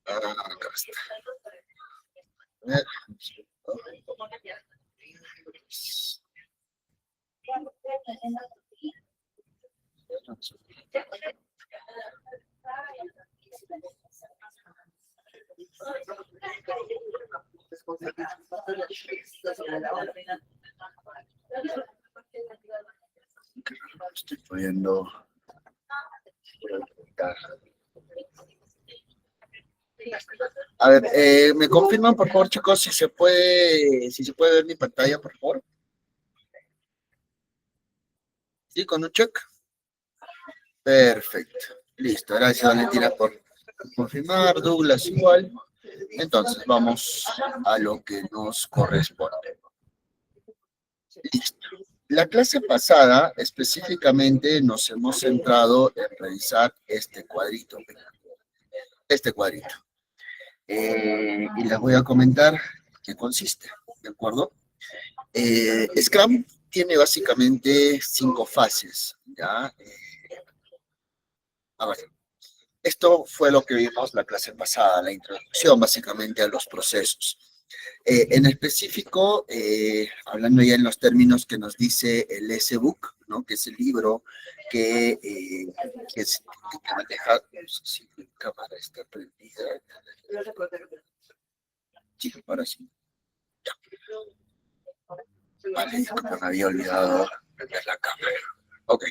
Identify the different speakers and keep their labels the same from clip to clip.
Speaker 1: Acá está. A ver. Estoy poniendo. A ver, ¿me confirman por favor, chicos, si se puede ver mi pantalla, por favor? ¿Sí? ¿Con un check? Perfecto. Listo. Gracias, Valentina, por confirmar. Douglas igual. Entonces, vamos a lo que nos corresponde. Listo. La clase pasada, específicamente, nos hemos centrado en revisar este cuadrito. Este cuadrito. Y les voy a comentar qué consiste, ¿de acuerdo? Scrum tiene básicamente 5 fases, ¿ya? A ver, esto fue lo que vimos la clase pasada, la introducción básicamente a los procesos. En específico, hablando ya en los términos que nos dice el S-Book, ¿no? Que es el libro que maneja, no sé si mi cámara está prendida. Sí, ahora sí. Ya. Vale, disculpa, me había olvidado prender la cámara. Ok,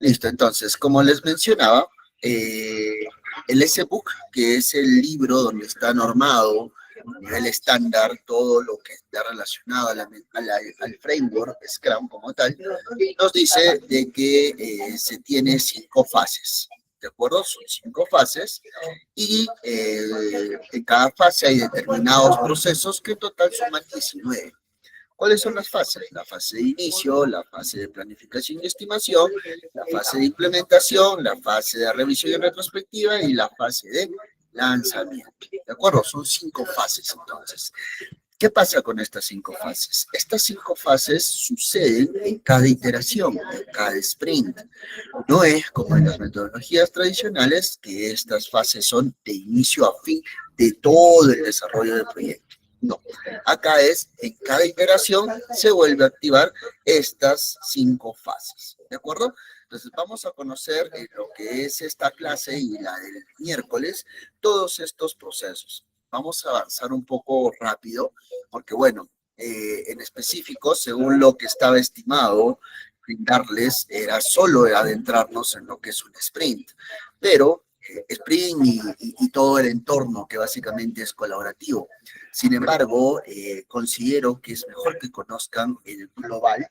Speaker 1: listo. Entonces, como les mencionaba, el S-Book, que es el libro donde está normado a nivel estándar todo lo que está relacionado al framework Scrum como tal, nos dice de que se tiene 5 fases. ¿De acuerdo? Son 5 fases y en cada fase hay determinados procesos que en total suman 19. ¿Cuáles son las fases? La fase de inicio, la fase de planificación y estimación, la fase de implementación, la fase de revisión y retrospectiva y la fase de lanzamiento. ¿De acuerdo? Son 5 fases entonces. ¿Qué pasa con estas 5 fases? Estas 5 fases suceden en cada iteración, en cada sprint. No es como en las metodologías tradicionales que estas fases son de inicio a fin de todo el desarrollo del proyecto. No, acá es, en cada iteración se vuelve a activar estas 5 fases, ¿de acuerdo? Entonces vamos a conocer en lo que es esta clase y la del miércoles, todos estos procesos. Vamos a avanzar un poco rápido, porque bueno, en específico, según lo que estaba estimado, brindarles era solo adentrarnos en lo que es un sprint, pero sprint y todo el entorno que básicamente es colaborativo. Sin embargo, considero que es mejor que conozcan el global,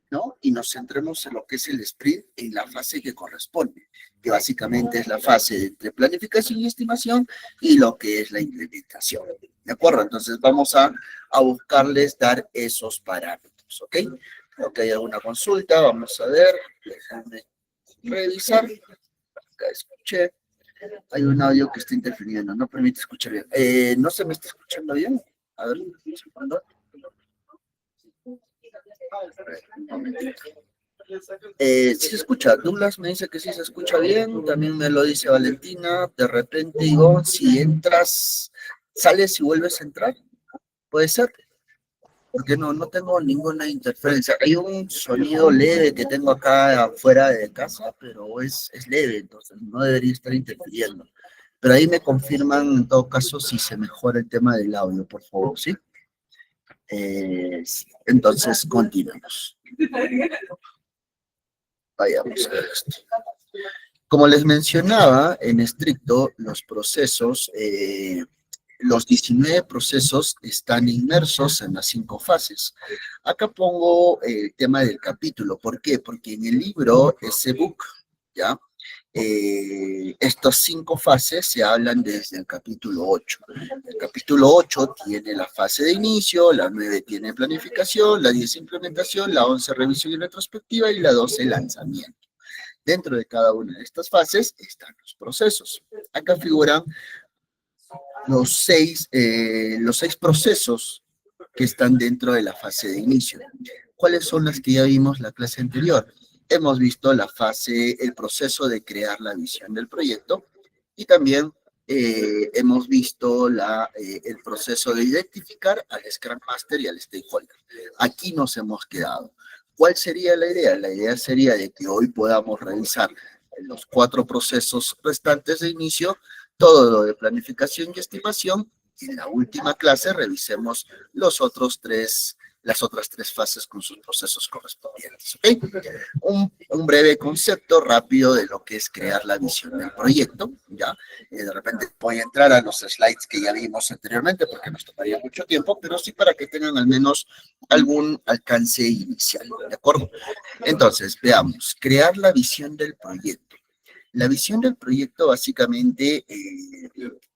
Speaker 1: ¿no? Y nos centremos en lo que es el sprint en la fase que corresponde, que básicamente es la fase de planificación y estimación y lo que es la implementación. ¿De acuerdo? Entonces vamos a buscarles dar esos parámetros, ¿ok? Creo que hay alguna consulta, vamos a ver, déjame revisar. Acá escuché. Hay un audio que está interfiriendo, no permite escuchar bien. ¿No se me está escuchando bien? A ver, un segundo. Sí se escucha, Douglas me dice que sí se escucha bien, también me lo dice Valentina, de repente Ivonne, si entras, sales y vuelves a entrar, puede ser, porque no tengo ninguna interferencia. Hay un sonido leve que tengo acá afuera de casa, pero es leve, entonces no debería estar interfiriendo. Pero ahí me confirman en todo caso si se mejora el tema del audio, por favor, ¿sí? Entonces, continuamos. Vayamos a ver esto. Como les mencionaba, en estricto, los procesos, los 19 procesos están inmersos en las 5 fases. Acá pongo el tema del capítulo. ¿Por qué? Porque en el libro, ese book, ¿ya? Estas 5 fases se hablan desde el capítulo 8. El capítulo 8 tiene la fase de inicio, la 9 tiene planificación, la 10 implementación, la 11 revisión y retrospectiva y la 12 lanzamiento. Dentro de cada una de estas fases están los procesos. Acá figuran los seis procesos que están dentro de la fase de inicio. ¿Cuáles son las que ya vimos la clase anterior? Hemos visto el proceso de crear la visión del proyecto y también hemos visto el proceso de identificar al Scrum Master y al Stakeholder. Aquí nos hemos quedado. ¿Cuál sería la idea? La idea sería de que hoy podamos revisar los 4 procesos restantes de inicio, todo lo de planificación y estimación, y en la última clase revisemos las otras 3 fases con sus procesos correspondientes. ¿Okay? Un breve concepto rápido de lo que es crear la visión del proyecto, ¿ya? De repente voy a entrar a los slides que ya vimos anteriormente porque nos tomaría mucho tiempo, pero sí para que tengan al menos algún alcance inicial, ¿de acuerdo? Entonces, veamos, crear la visión del proyecto. La visión del proyecto básicamente,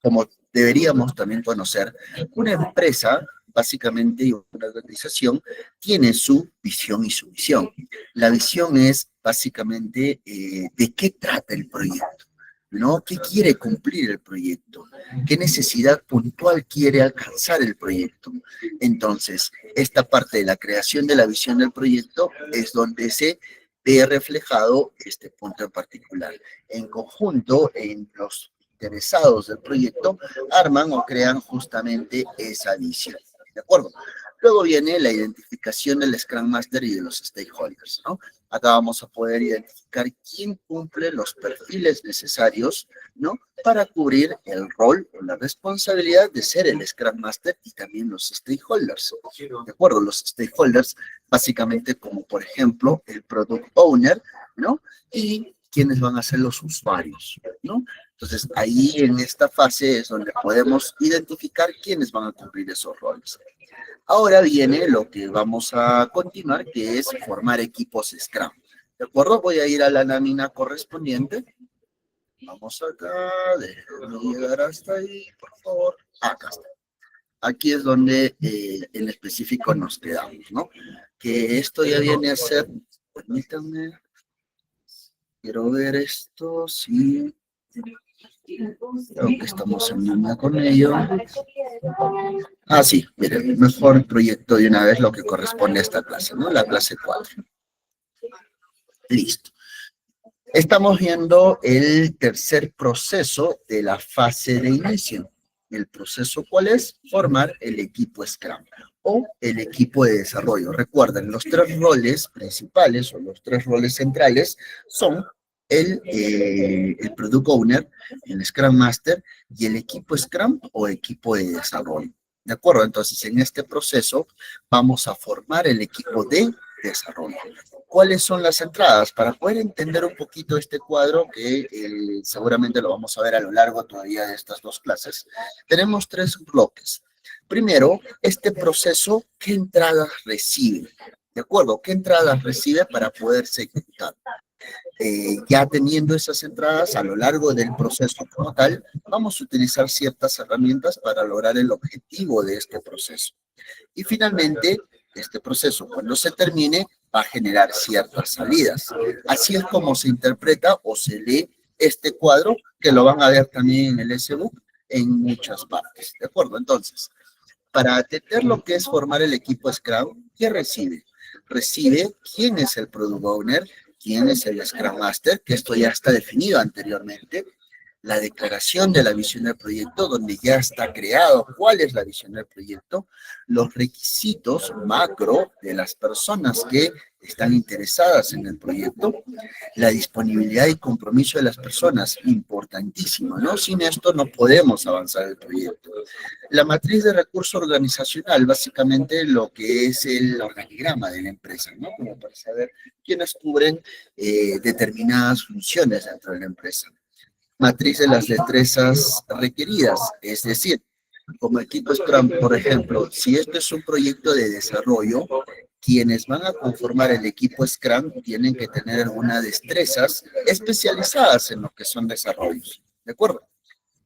Speaker 1: como deberíamos también conocer, una empresa, básicamente una organización, tiene su visión y su misión. La visión es básicamente de qué trata el proyecto, ¿no? ¿Qué quiere cumplir el proyecto? ¿Qué necesidad puntual quiere alcanzar el proyecto? Entonces, esta parte de la creación de la visión del proyecto es donde se ve reflejado este punto en particular. En conjunto, en los interesados del proyecto, arman o crean justamente esa visión. ¿De acuerdo? Luego viene la identificación del Scrum Master y de los stakeholders, ¿no? Acá vamos a poder identificar quién cumple los perfiles necesarios, ¿no? Para cubrir el rol o la responsabilidad de ser el Scrum Master y también los stakeholders. ¿De acuerdo? Los stakeholders, básicamente como por ejemplo el Product Owner, ¿no? Y quiénes van a ser los usuarios, ¿no? Entonces, ahí en esta fase es donde podemos identificar quiénes van a cumplir esos roles. Ahora viene lo que vamos a continuar, que es formar equipos Scrum. ¿De acuerdo? Voy a ir a la lámina correspondiente. Vamos acá, déjenme llegar hasta ahí, por favor. Acá está. Aquí es donde en específico nos quedamos, ¿no? Que esto ya viene a ser, permítanme, quiero ver esto, sí. Creo que estamos en línea con ello. Ah, sí, miren, mejor proyecto de una vez lo que corresponde a esta clase, ¿no? La clase 4. Listo. Estamos viendo el tercer proceso de la fase de inicio. ¿El proceso cuál es? Formar el equipo Scrum o el equipo de desarrollo. Recuerden, los 3 roles principales o los 3 roles centrales son el Product Owner, el Scrum Master y el equipo Scrum o equipo de desarrollo. ¿De acuerdo? Entonces, en este proceso vamos a formar el equipo de desarrollo. ¿Cuáles son las entradas? Para poder entender un poquito este cuadro, que seguramente lo vamos a ver a lo largo todavía de estas 2 clases, tenemos 3 bloques. Primero, este proceso, ¿qué entradas recibe? ¿De acuerdo? ¿Qué entradas recibe para poderse ejecutar? Ya teniendo esas entradas a lo largo del proceso como tal, vamos a utilizar ciertas herramientas para lograr el objetivo de este proceso. Y finalmente, este proceso, cuando se termine, va a generar ciertas salidas. Así es como se interpreta o se lee este cuadro, que lo van a ver también en el S-Book en muchas partes. ¿De acuerdo? Entonces, para atender lo que es formar el equipo Scrum, ¿qué recibe? Recibe quién es el Product Owner, quién es el Scrum Master, que esto ya está definido anteriormente, la declaración de la visión del proyecto, donde ya está creado cuál es la visión del proyecto, los requisitos macro de las personas que están interesadas en el proyecto, la disponibilidad y compromiso de las personas, importantísimo, ¿no? Sin esto no podemos avanzar el proyecto. La matriz de recurso organizacional, básicamente lo que es el organigrama de la empresa, ¿no? Como para saber quiénes cubren determinadas funciones dentro de la empresa. Matriz de las destrezas requeridas, es decir, como equipo Scrum, por ejemplo, si esto es un proyecto de desarrollo, quienes van a conformar el equipo Scrum tienen que tener algunas destrezas especializadas en lo que son desarrollos, ¿de acuerdo?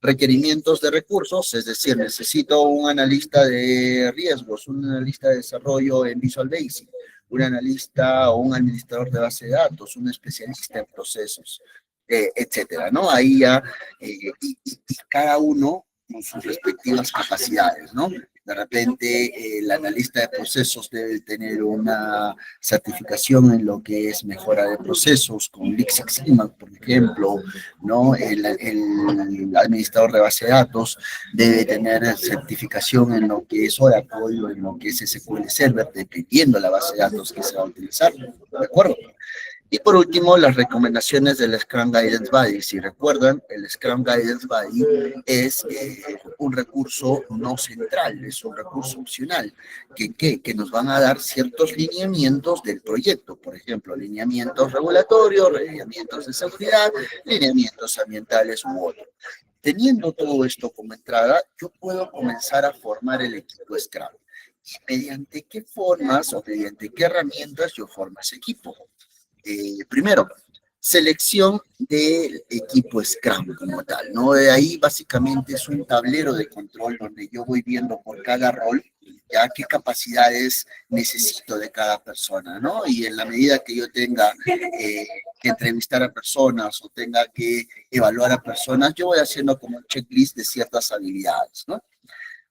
Speaker 1: Requerimientos de recursos, es decir, necesito un analista de riesgos, un analista de desarrollo en Visual Basic, un analista o un administrador de base de datos, un especialista en procesos, etcétera, ¿no? Ahí ya, y cada uno con sus respectivas capacidades, ¿no? De repente, el analista de procesos debe tener una certificación en lo que es mejora de procesos, con Lean Six Sigma, por ejemplo, ¿no? El administrador de base de datos debe tener certificación en lo que es Oracle o en lo que es SQL Server, dependiendo de la base de datos que se va a utilizar, ¿de acuerdo? Y por último, las recomendaciones del Scrum Guidance Buddy. Si recuerdan, el Scrum Guidance Buddy es un recurso no central, es un recurso opcional, que nos van a dar ciertos lineamientos del proyecto, por ejemplo, lineamientos regulatorios, lineamientos de seguridad, lineamientos ambientales u otros. Teniendo todo esto como entrada, yo puedo comenzar a formar el equipo Scrum. ¿Y mediante qué formas o mediante qué herramientas yo formo ese equipo? Primero, selección del equipo Scrum como tal, ¿no? De ahí básicamente es un tablero de control donde yo voy viendo por cada rol ya qué capacidades necesito de cada persona, ¿no? Y en la medida que yo tenga que entrevistar a personas o tenga que evaluar a personas, yo voy haciendo como un checklist de ciertas habilidades, ¿no?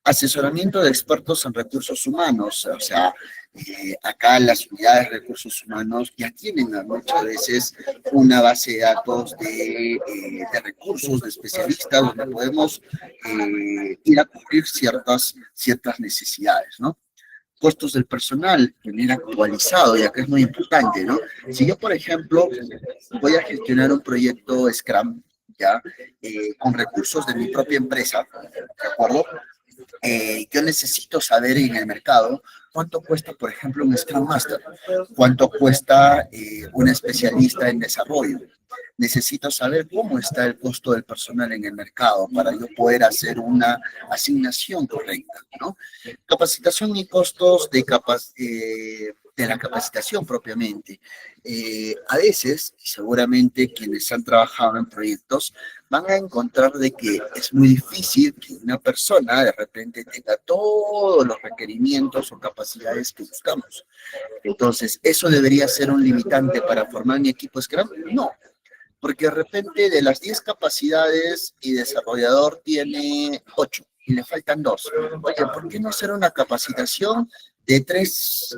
Speaker 1: Asesoramiento de expertos en recursos humanos, o sea, acá las unidades de recursos humanos ya tienen muchas veces una base de datos de recursos, de especialistas, donde podemos ir a cubrir ciertas necesidades, ¿no? Costos del personal, tener actualizado, y acá es muy importante, ¿no? Si yo, por ejemplo, voy a gestionar un proyecto Scrum, ¿ya? Con recursos de mi propia empresa, ¿de acuerdo? Yo necesito saber en el mercado cuánto cuesta, por ejemplo, un Scrum Master, cuánto cuesta un especialista en desarrollo. Necesito saber cómo está el costo del personal en el mercado para yo poder hacer una asignación correcta, ¿no? Capacitación y costos de la capacitación propiamente. A veces, seguramente quienes han trabajado en proyectos van a encontrar de que es muy difícil que una persona de repente tenga todos los requerimientos o capacidades que buscamos. Entonces, ¿eso debería ser un limitante para formar mi equipo Scrum? No, porque de repente de las 10 capacidades y desarrollador tiene 8 y le faltan 2. Oye, ¿por qué no hacer una capacitación de 3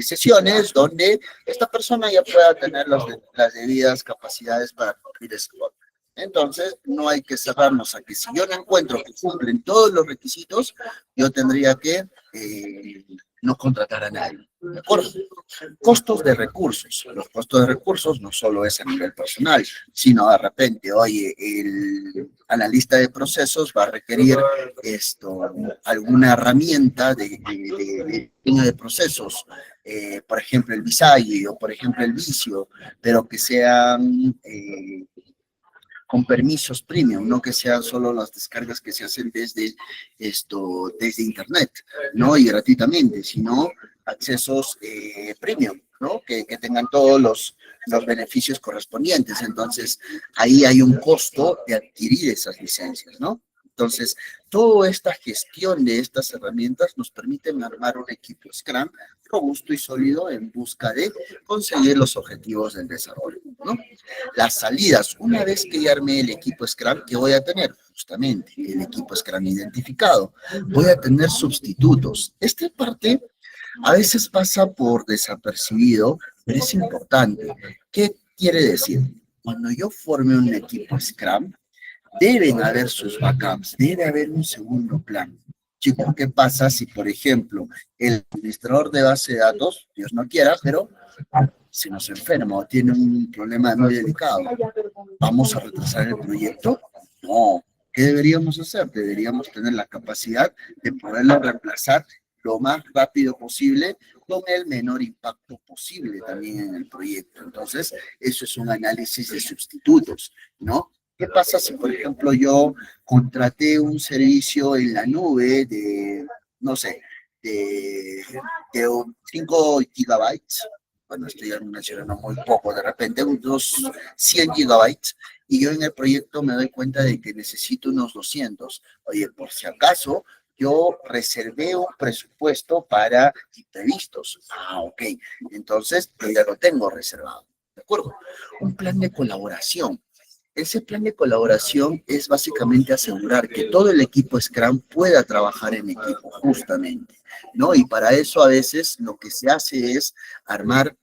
Speaker 1: sesiones donde esta persona ya pueda tener las debidas capacidades para cumplir ese rol? Entonces, no hay que cerrarnos a que si yo no encuentro que cumplen todos los requisitos, yo tendría que no contratar a nadie. ¿De acuerdo? Costos de recursos. Los costos de recursos no solo es a nivel personal, sino de repente, oye, el analista de procesos va a requerir alguna herramienta de procesos, por ejemplo, el Visage o por ejemplo el Visio, pero que sean con permisos premium, no que sean solo las descargas que se hacen desde internet, ¿no? Y gratuitamente, sino accesos premium, ¿no? Que tengan todos los beneficios correspondientes. Entonces, ahí hay un costo de adquirir esas licencias, ¿no? Entonces, toda esta gestión de estas herramientas nos permiten armar un equipo Scrum robusto y sólido en busca de conseguir los objetivos del desarrollo, ¿no? Las salidas, una vez que ya armé el equipo Scrum, ¿qué voy a tener? Justamente el equipo Scrum identificado. Voy a tener sustitutos. Esta parte a veces pasa por desapercibido, pero es importante. ¿Qué quiere decir? Cuando yo forme un equipo Scrum, deben haber sus backups, debe haber un segundo plan. Chicos, ¿qué pasa si, por ejemplo, el administrador de base de datos, Dios no quiera, pero se nos enferma o tiene un problema muy delicado? ¿Vamos a retrasar el proyecto? No. ¿Qué deberíamos hacer? Deberíamos tener la capacidad de poderlo reemplazar lo más rápido posible con el menor impacto posible también en el proyecto. Entonces, eso es un análisis de sustitutos, ¿no? ¿Qué pasa si, por ejemplo, yo contraté un servicio en la nube de, no sé, de 5 gigabytes? Bueno, estoy mencionando muy poco, de repente unos 100 gigabytes, y yo en el proyecto me doy cuenta de que necesito unos 200. Oye, por si acaso, yo reservé un presupuesto para imprevistos. Ah, ok. Entonces, yo ya lo tengo reservado. ¿De acuerdo? Un plan de colaboración. Ese plan de colaboración es básicamente asegurar que todo el equipo Scrum pueda trabajar en equipo, justamente, ¿no? Y para eso a veces lo que se hace es armar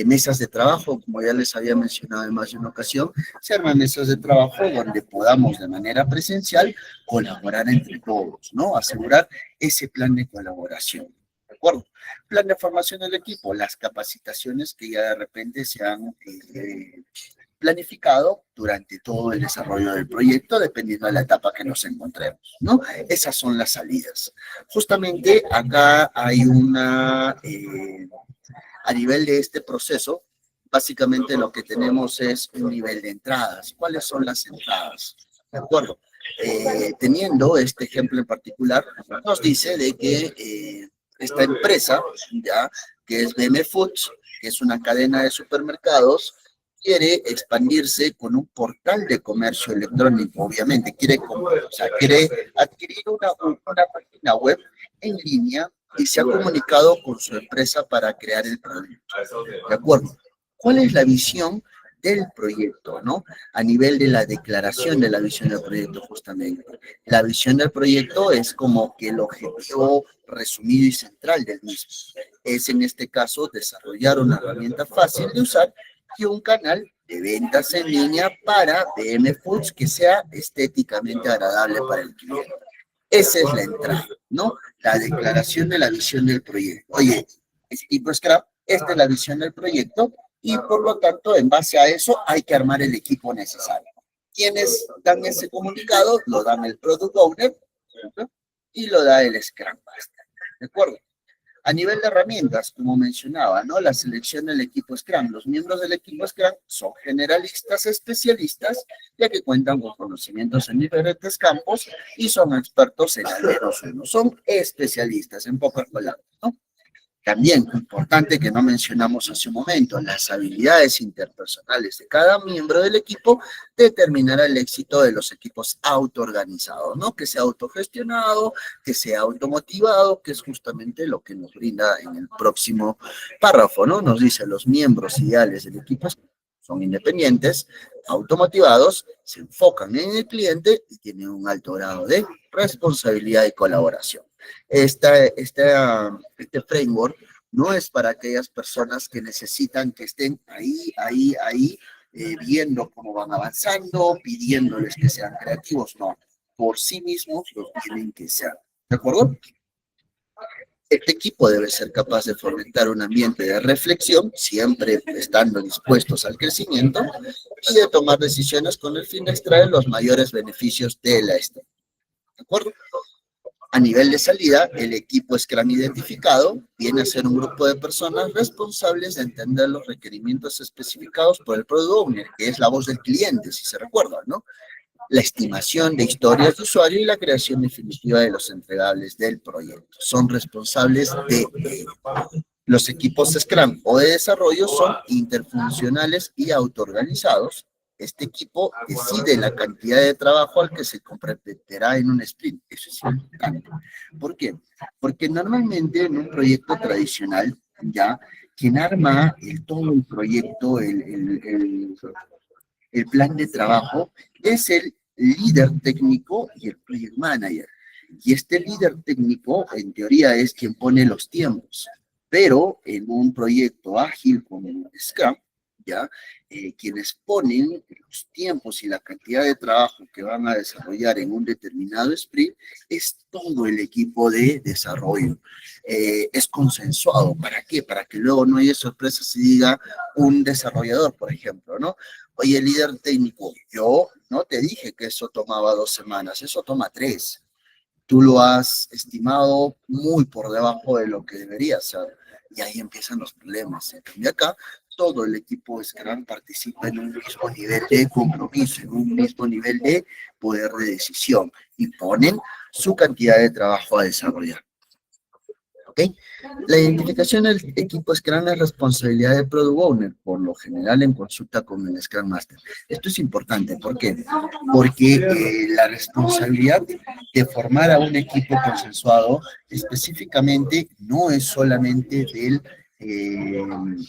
Speaker 1: mesas de trabajo, como ya les había mencionado en más de una ocasión, se arman mesas de trabajo donde podamos de manera presencial colaborar entre todos, ¿no? Asegurar ese plan de colaboración, ¿de acuerdo? Plan de formación del equipo, las capacitaciones que ya de repente se han planificado durante todo el desarrollo del proyecto, dependiendo de la etapa que nos encontremos, ¿no? Esas son las salidas. Justamente acá hay a nivel de este proceso, básicamente lo que tenemos es un nivel de entradas. ¿Cuáles son las entradas? ¿De acuerdo? Teniendo este ejemplo en particular, nos dice de que esta empresa, ya, que es BM Foods, que es una cadena de supermercados, quiere expandirse con un portal de comercio electrónico, obviamente, quiere adquirir una página web en línea y se ha comunicado con su empresa para crear el producto. ¿De acuerdo? ¿Cuál es la visión del proyecto, ¿no? A nivel de la declaración de la visión del proyecto, justamente. La visión del proyecto es como que el objetivo resumido y central del mismo. Es en este caso desarrollar una herramienta fácil de usar y un canal de ventas en línea para BM Foods que sea estéticamente agradable para el cliente. Esa es la entrada, ¿no? La declaración de la visión del proyecto. Oye, equipo Scrum, esta es la visión del proyecto y por lo tanto, en base a eso, hay que armar el equipo necesario. ¿Quiénes dan ese comunicado? Lo dan el Product Owner, ¿no? Y lo da el Scrum Master, ¿de acuerdo? A nivel de herramientas, como mencionaba, ¿no? La selección del equipo Scrum. Los miembros del equipo Scrum son generalistas especialistas, ya que cuentan con conocimientos en diferentes campos y son expertos en al menos uno. Son especialistas, en pocas palabras, ¿no? También, importante que no mencionamos hace un momento, las habilidades interpersonales de cada miembro del equipo determinará el éxito de los equipos autoorganizados, ¿no? Que sea autogestionado, que sea automotivado, que es justamente lo que nos brinda en el próximo párrafo, ¿no? Nos dice los miembros ideales del equipo son independientes, automotivados, se enfocan en el cliente y tienen un alto grado de responsabilidad y colaboración. Este framework no es para aquellas personas que necesitan que estén ahí, viendo cómo van avanzando, pidiéndoles que sean creativos, no. Por sí mismos lo tienen que ser. ¿De acuerdo? Este equipo debe ser capaz de fomentar un ambiente de reflexión, siempre estando dispuestos al crecimiento, y de tomar decisiones con el fin de extraer los mayores beneficios de la estrategia. ¿De acuerdo? A nivel de salida, el equipo Scrum identificado viene a ser un grupo de personas responsables de entender los requerimientos especificados por el Product Owner, que es la voz del cliente, si se recuerdan, ¿no? La estimación de historias de usuario y la creación definitiva de los entregables del proyecto. Son responsables de ello. Los equipos Scrum o de desarrollo son interfuncionales y autoorganizados. Este equipo decide la cantidad de trabajo al que se comprometerá en un sprint. Eso es importante. ¿Por qué? Porque normalmente en un proyecto tradicional, ya, quien arma todo el proyecto, el plan de trabajo, es el líder técnico y el project manager. Y este líder técnico, en teoría, es quien pone los tiempos. Pero en un proyecto ágil como Scrum, ¿ya? Quienes ponen los tiempos y la cantidad de trabajo que van a desarrollar en un determinado sprint es todo el equipo de desarrollo. Es consensuado. ¿Para qué? Para que luego no haya sorpresas y diga un desarrollador, por ejemplo, ¿no? Oye, líder técnico, yo no te dije que eso tomaba 2 semanas, eso toma 3. Tú lo has estimado muy por debajo de lo que debería ser. Y ahí empiezan los problemas. En cambio acá, todo el equipo Scrum participa en un mismo nivel de compromiso, en un mismo nivel de poder de decisión y ponen su cantidad de trabajo a desarrollar. ¿Ok? La identificación del equipo Scrum es responsabilidad del Product Owner, por lo general en consulta con el Scrum Master. Esto es importante, ¿por qué? Porque la responsabilidad de formar a un equipo consensuado específicamente no es solamente del del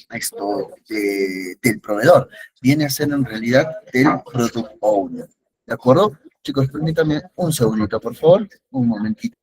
Speaker 1: proveedor, viene a ser en realidad del product owner. ¿De acuerdo? Chicos, permítanme un segundito, por favor, un momentito.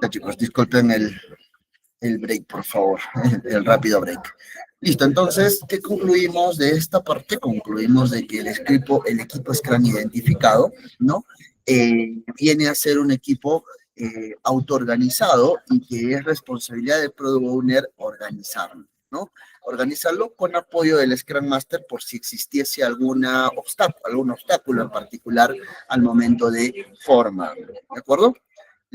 Speaker 1: Ya, chicos, disculpen el break, por favor, el rápido break. Listo, entonces, ¿qué concluimos de esta parte? Concluimos de que el equipo Scrum identificado, ¿no? Viene a ser un equipo autoorganizado y que es responsabilidad del Product Owner organizarlo, ¿no? Organizarlo con apoyo del Scrum Master por si existiese algún obstáculo en particular al momento de formarlo, ¿de acuerdo?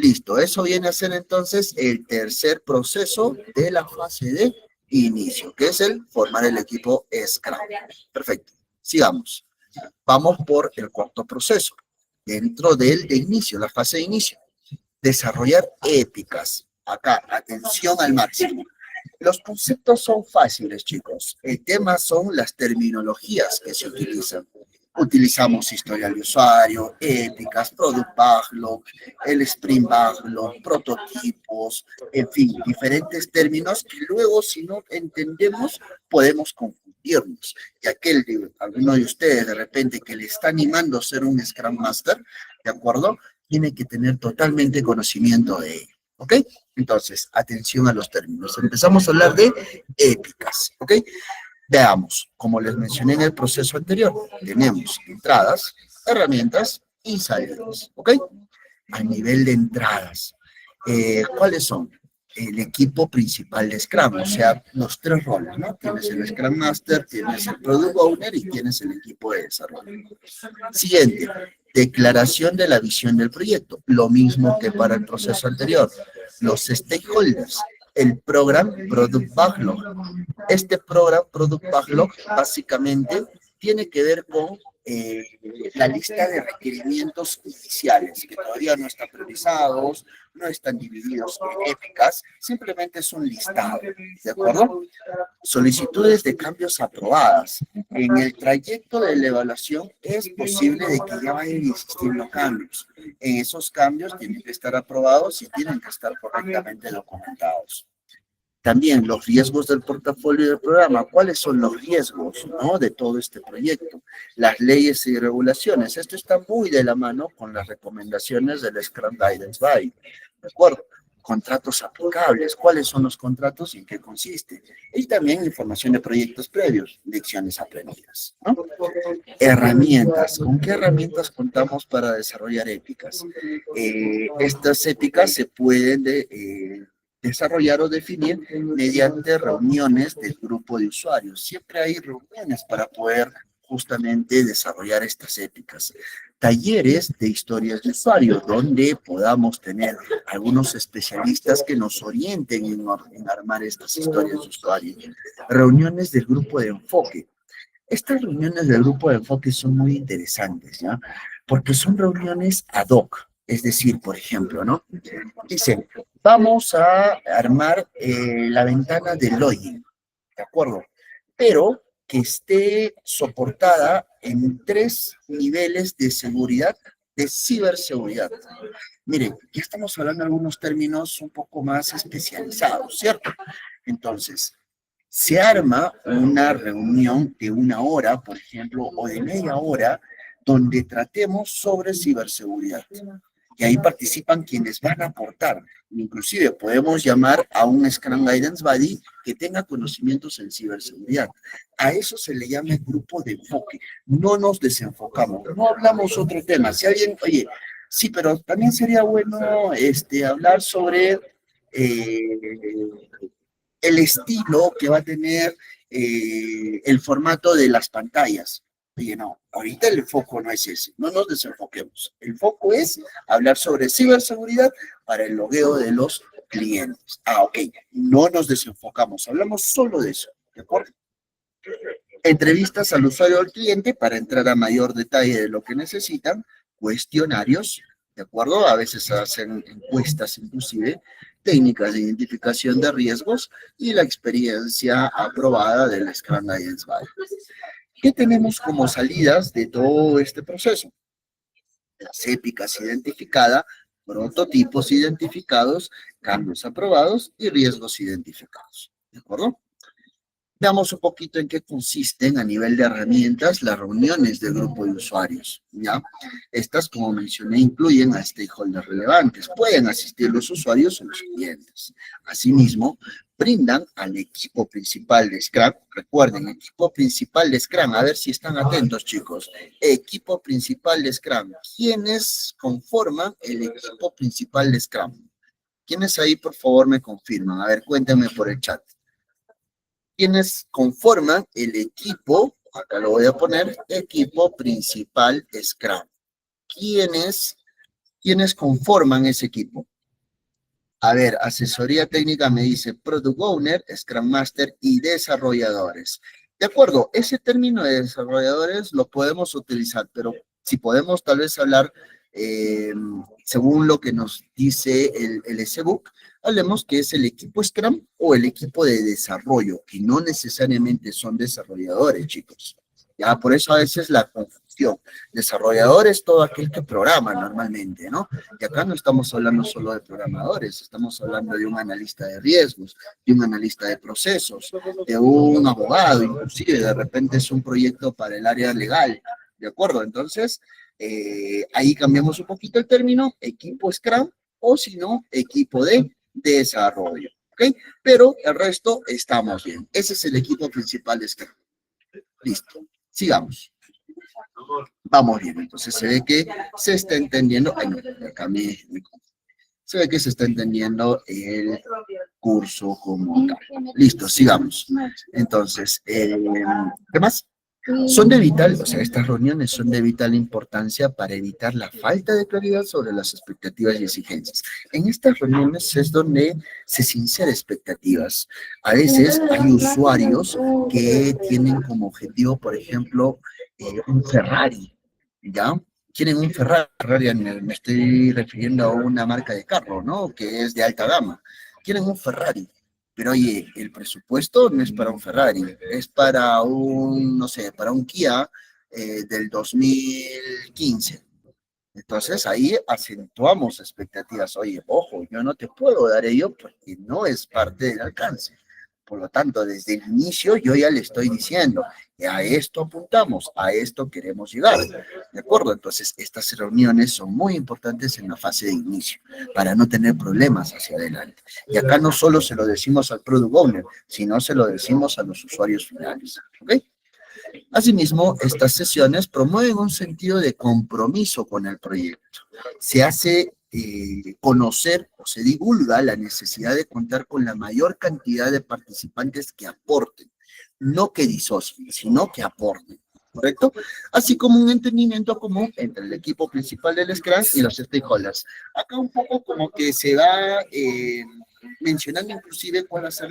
Speaker 1: Listo, eso viene a ser entonces el tercer proceso de la fase de inicio, que es el formar el equipo Scrum. Perfecto, sigamos. Vamos por el cuarto proceso, dentro del de inicio, la fase de inicio. Desarrollar éticas. Acá, atención al máximo. Los conceptos son fáciles, chicos. El tema son las terminologías que se utilizan. Utilizamos historial de usuario, éticas, product backlog, el sprint backlog, prototipos, en fin, diferentes términos que luego, si no entendemos, podemos confundirnos. Y alguno de ustedes de repente que le está animando a ser un Scrum Master, ¿de acuerdo? Tiene que tener totalmente conocimiento de ello. ¿Ok? Entonces, atención a los términos. Empezamos a hablar de éticas. ¿Ok? Veamos, como les mencioné en el proceso anterior, tenemos entradas, herramientas y salidas. ¿Ok? A nivel de entradas, ¿cuáles son? El equipo principal de Scrum, o sea, los tres roles, ¿no? Tienes el Scrum Master, tienes el Product Owner y tienes el equipo de desarrollo. Siguiente, declaración de la visión del proyecto, lo mismo que para el proceso anterior. Los stakeholders, el Program Product Backlog. Este Program Product Backlog básicamente tiene que ver con la lista de requerimientos iniciales, que todavía no están priorizados, no están divididos en épicas, simplemente es un listado, ¿de acuerdo? Solicitudes de cambios aprobadas. En el trayecto de la evaluación es posible de que ya vayan existiendo cambios. En esos cambios tienen que estar aprobados y tienen que estar correctamente documentados. También los riesgos del portafolio del programa. ¿Cuáles son los riesgos, no, de todo este proyecto? Las leyes y regulaciones. Esto está muy de la mano con las recomendaciones del Scrum Guidance By. ¿De acuerdo? Contratos aplicables. ¿Cuáles son los contratos y en qué consiste? Y también información de proyectos previos, lecciones aprendidas, ¿no? Herramientas. ¿Con qué herramientas contamos para desarrollar épicas? Estas épicas se pueden desarrollar o definir mediante reuniones del grupo de usuarios. Siempre hay reuniones para poder justamente desarrollar estas épicas. Talleres de historias de usuarios, donde podamos tener algunos especialistas que nos orienten en armar estas historias de usuarios. Reuniones del grupo de enfoque. Estas reuniones del grupo de enfoque son muy interesantes, ¿ya? Porque son reuniones ad hoc. Es decir, por ejemplo, ¿no? Dicen, vamos a armar la ventana de login, ¿de acuerdo? Pero que esté soportada en 3 niveles de seguridad, de ciberseguridad. Miren, ya estamos hablando de algunos términos un poco más especializados, ¿cierto? Entonces, se arma una reunión de 1 hora, por ejemplo, o de media hora, donde tratemos sobre ciberseguridad. Y ahí participan quienes van a aportar. Inclusive podemos llamar a un Scrum Guidance Buddy que tenga conocimientos en ciberseguridad. A eso se le llama grupo de enfoque. No nos desenfocamos, no hablamos otro tema. Si alguien, oye, sí, pero también sería bueno hablar sobre el estilo que va a tener el formato de las pantallas. Oye, no, ahorita el foco no es ese, no nos desenfoquemos. El foco es hablar sobre ciberseguridad para el logueo de los clientes. Ah, ok, no nos desenfocamos, hablamos solo de eso, ¿de acuerdo? Entrevistas al usuario o al cliente para entrar a mayor detalle de lo que necesitan, cuestionarios, ¿de acuerdo? A veces hacen encuestas inclusive, técnicas de identificación de riesgos y la experiencia aprobada del Scrum Guidance Buddy. ¿Qué tenemos como salidas de todo este proceso? Las épicas identificadas, prototipos identificados, cambios aprobados y riesgos identificados. ¿De acuerdo? Veamos un poquito en qué consisten a nivel de herramientas las reuniones del grupo de usuarios, ¿ya? Estas, como mencioné, incluyen a stakeholders relevantes. Pueden asistir los usuarios o los clientes. Asimismo, brindan al equipo principal de Scrum. Recuerden, equipo principal de Scrum. A ver si están atentos, chicos. Equipo principal de Scrum. ¿Quiénes conforman el equipo principal de Scrum? ¿Quiénes ahí, por favor, me confirman? A ver, cuéntenme por el chat. Quienes conforman el equipo, acá lo voy a poner, equipo principal Scrum. ¿Quiénes conforman ese equipo? A ver, asesoría técnica me dice Product Owner, Scrum Master y desarrolladores. De acuerdo, ese término de desarrolladores lo podemos utilizar, pero si podemos tal vez hablar según lo que nos dice el SBOok, hablemos que es el equipo Scrum o el equipo de desarrollo, que no necesariamente son desarrolladores, chicos. Ya, por eso a veces la confusión. Desarrollador es todo aquel que programa normalmente, ¿no? Y acá no estamos hablando solo de programadores, estamos hablando de un analista de riesgos, de un analista de procesos, de un abogado, inclusive de repente es un proyecto para el área legal, ¿de acuerdo? Entonces, ahí cambiamos un poquito el término, equipo Scrum, o si no, equipo de desarrollo, ¿ok? Pero el resto estamos bien. Ese es el equipo principal de Scrum. Listo, sigamos. Vamos bien, entonces se ve que se está entendiendo, ay no, acá se ve que se está entendiendo el curso como tal. Listo, sigamos. Entonces, ¿qué más? Son de vital, o sea, estas reuniones son de vital importancia para evitar la falta de claridad sobre las expectativas y exigencias. En estas reuniones es donde se sincera expectativas. A veces hay usuarios que tienen como objetivo, por ejemplo, un Ferrari, ¿ya? Quieren un Ferrari, me estoy refiriendo a una marca de carro, ¿no? Que es de alta gama. Quieren un Ferrari. Pero oye, el presupuesto no es para un Ferrari, es para un, no sé, para un Kia del 2015. Entonces ahí acentuamos expectativas. Oye, ojo, yo no te puedo dar ello porque no es parte del alcance. Por lo tanto, desde el inicio yo ya le estoy diciendo, a esto apuntamos, a esto queremos llegar. ¿De acuerdo? Entonces, estas reuniones son muy importantes en la fase de inicio para no tener problemas hacia adelante. Y acá no solo se lo decimos al Product Owner, sino se lo decimos a los usuarios finales. ¿Ok? Asimismo, estas sesiones promueven un sentido de compromiso con el proyecto. Se hace conocer o se divulga la necesidad de contar con la mayor cantidad de participantes que aporten, no que disocien, sino que aporten, ¿correcto? Así como un entendimiento común entre el equipo principal del Scrum y los stakeholders. Acá un poco como que se va mencionando inclusive cuál va a ser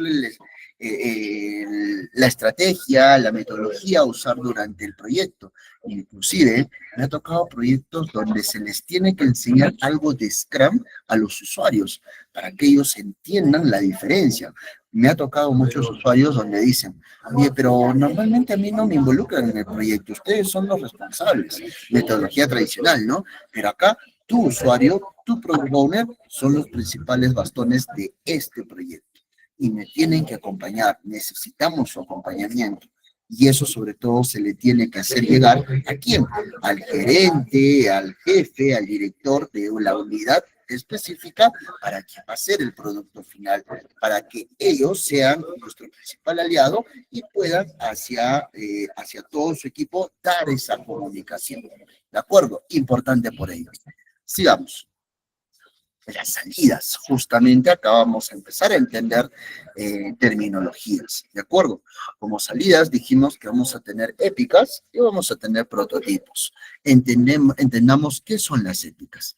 Speaker 1: la estrategia, la metodología a usar durante el proyecto. Inclusive, me ha tocado proyectos donde se les tiene que enseñar algo de Scrum a los usuarios para que ellos entiendan la diferencia. Me ha tocado muchos usuarios donde dicen, oye, pero normalmente a mí no me involucran en el proyecto, ustedes son los responsables, metodología tradicional, ¿no? Pero acá, tu usuario, tu product owner, son los principales bastones de este proyecto y me tienen que acompañar, necesitamos su acompañamiento. Y eso sobre todo se le tiene que hacer llegar ¿a quién? Al gerente, al jefe, al director de la unidad específica para que va a ser el producto final, para que ellos sean nuestro principal aliado y puedan hacia todo su equipo dar esa comunicación. ¿De acuerdo? Importante por ello. Sigamos. Las salidas, justamente acabamos de empezar a entender terminologías, ¿de acuerdo? Como salidas dijimos que vamos a tener épicas y vamos a tener prototipos. Entendamos qué son las épicas.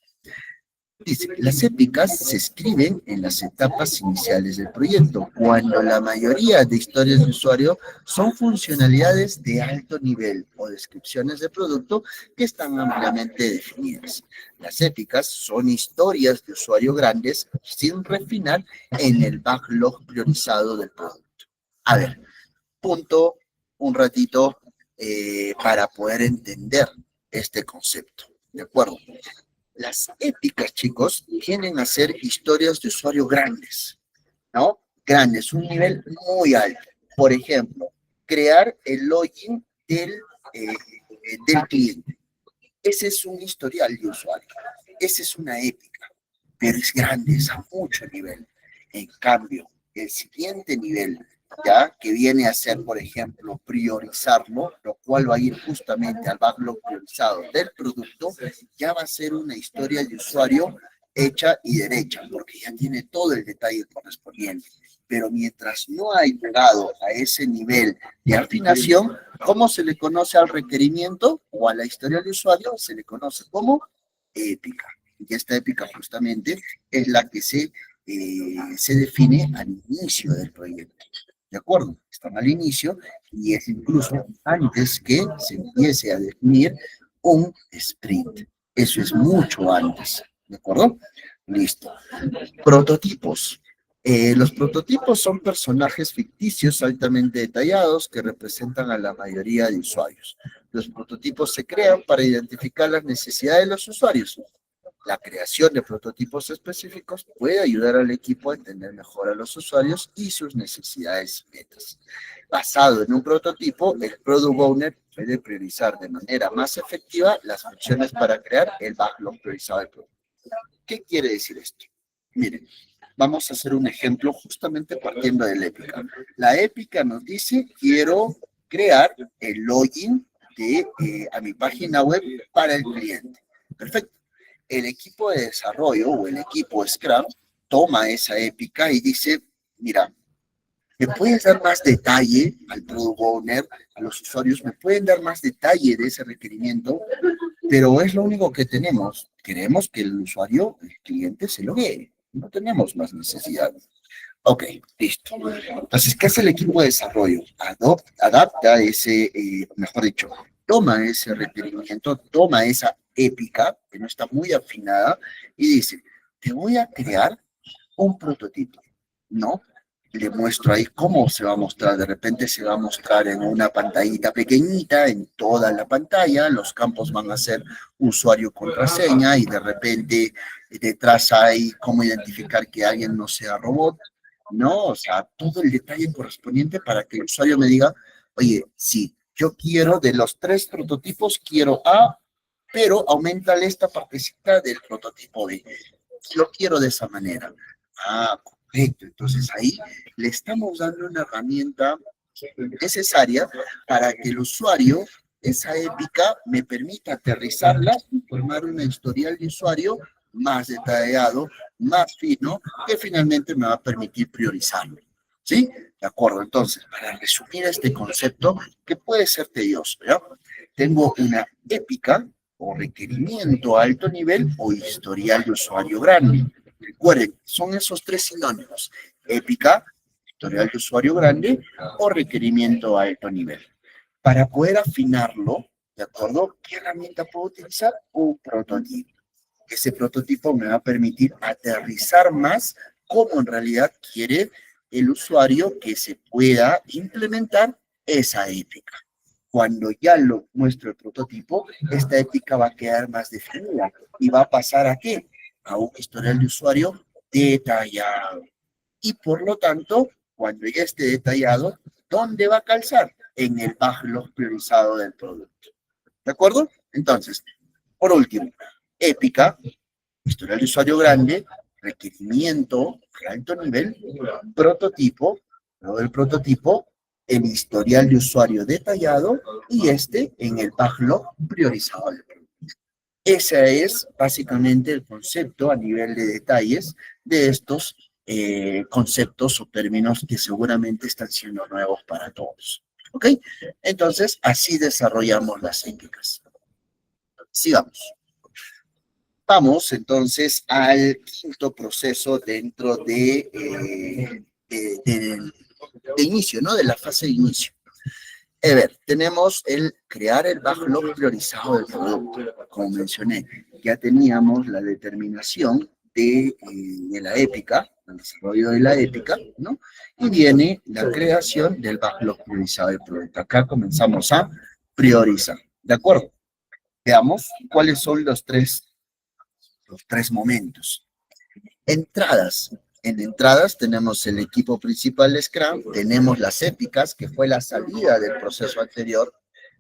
Speaker 1: Dice, las épicas se escriben en las etapas iniciales del proyecto, cuando la mayoría de historias de usuario son funcionalidades de alto nivel o descripciones de producto que están ampliamente definidas. Las épicas son historias de usuario grandes sin refinar en el backlog priorizado del producto. A ver, punto un ratito para poder entender este concepto, ¿de acuerdo? Las épicas, chicos, tienden a ser historias de usuario grandes, ¿no? Grandes, un nivel muy alto. Por ejemplo, crear el login del cliente. Ese es un historial de usuario. Esa es una épica, pero es grande, es a mucho nivel. En cambio, el siguiente nivel, ya que viene a ser, por ejemplo, priorizarlo, lo cual va a ir justamente al backlog priorizado del producto, ya va a ser una historia de usuario hecha y derecha, porque ya tiene todo el detalle correspondiente. Pero mientras no ha llegado a ese nivel de afinación, ¿cómo se le conoce al requerimiento o a la historia de usuario? Se le conoce como épica. Y esta épica justamente es la que se define al inicio del proyecto. ¿De acuerdo? Están al inicio y es incluso antes que se empiece a definir un sprint. Eso es mucho antes. ¿De acuerdo? Listo. Prototipos. Los prototipos son personajes ficticios altamente detallados que representan a la mayoría de usuarios. Los prototipos se crean para identificar las necesidades de los usuarios. La creación de prototipos específicos puede ayudar al equipo a entender mejor a los usuarios y sus necesidades y metas. Basado en un prototipo, el Product Owner puede priorizar de manera más efectiva las funciones para crear el backlog priorizado del producto. ¿Qué quiere decir esto? Miren, vamos a hacer un ejemplo justamente partiendo de la épica. La épica nos dice, quiero crear el login a mi página web para el cliente. Perfecto. El equipo de desarrollo o el equipo Scrum toma esa épica y dice, mira, ¿me puedes dar más detalle al Product Owner, a los usuarios? ¿Me pueden dar más detalle de ese requerimiento? Pero es lo único que tenemos. Queremos que el usuario, el cliente, se loguee. No tenemos más necesidad. Ok, listo. Entonces, ¿qué hace el equipo de desarrollo? Adapta ese, mejor dicho, toma ese requerimiento, toma esa épica, que no está muy afinada, y dice, te voy a crear un prototipo, ¿no? Le muestro ahí cómo se va a mostrar. De repente se va a mostrar en una pantallita pequeñita, en toda la pantalla. Los campos van a ser usuario contraseña y de repente detrás hay cómo identificar que alguien no sea robot. No, o sea, todo el detalle correspondiente para que el usuario me diga, oye, sí, yo quiero de los 3 prototipos, quiero A, pero aumentale esta partecita del prototipo B. Lo quiero de esa manera. Ah, correcto. Entonces ahí le estamos dando una herramienta necesaria para que el usuario, esa épica, me permita aterrizarla y formar una historial de usuario más detallado, más fino, que finalmente me va a permitir priorizarlo. ¿Sí? De acuerdo. Entonces, para resumir este concepto, que puede ser tedioso, ¿ya? Tengo una épica o requerimiento a alto nivel o historial de usuario grande. Recuerden, son esos 3 sinónimos. Épica, historial de usuario grande o requerimiento a alto nivel. Para poder afinarlo, ¿de acuerdo? ¿Qué herramienta puedo utilizar? Un prototipo. Ese prototipo me va a permitir aterrizar más cómo en realidad quiere el usuario que se pueda implementar esa ética. Cuando ya lo muestro el prototipo, esta ética va a quedar más definida y va a pasar ¿a qué? A un historial de usuario detallado. Y por lo tanto, cuando ya esté detallado, ¿dónde va a calzar? En el backlog priorizado del producto. ¿De acuerdo? Entonces, por último, épica, historial de usuario grande, requerimiento de alto nivel, prototipo, luego del prototipo, el historial de usuario detallado y este en el backlog priorizado. Ese es básicamente el concepto a nivel de detalles de estos conceptos o términos que seguramente están siendo nuevos para todos. ¿Ok? Entonces, así desarrollamos las éticas. Sigamos. Vamos entonces al quinto proceso dentro de inicio, ¿no? De la fase de inicio. A ver, tenemos el crear el backlog priorizado del producto. Como mencioné, ya teníamos la determinación de la épica, el desarrollo de la épica, ¿no? Y viene la creación del backlog priorizado del producto. Acá comenzamos a priorizar, ¿de acuerdo? Veamos cuáles son los tres momentos. Entradas. En entradas tenemos el equipo principal de Scrum, tenemos las épicas, que fue la salida del proceso anterior,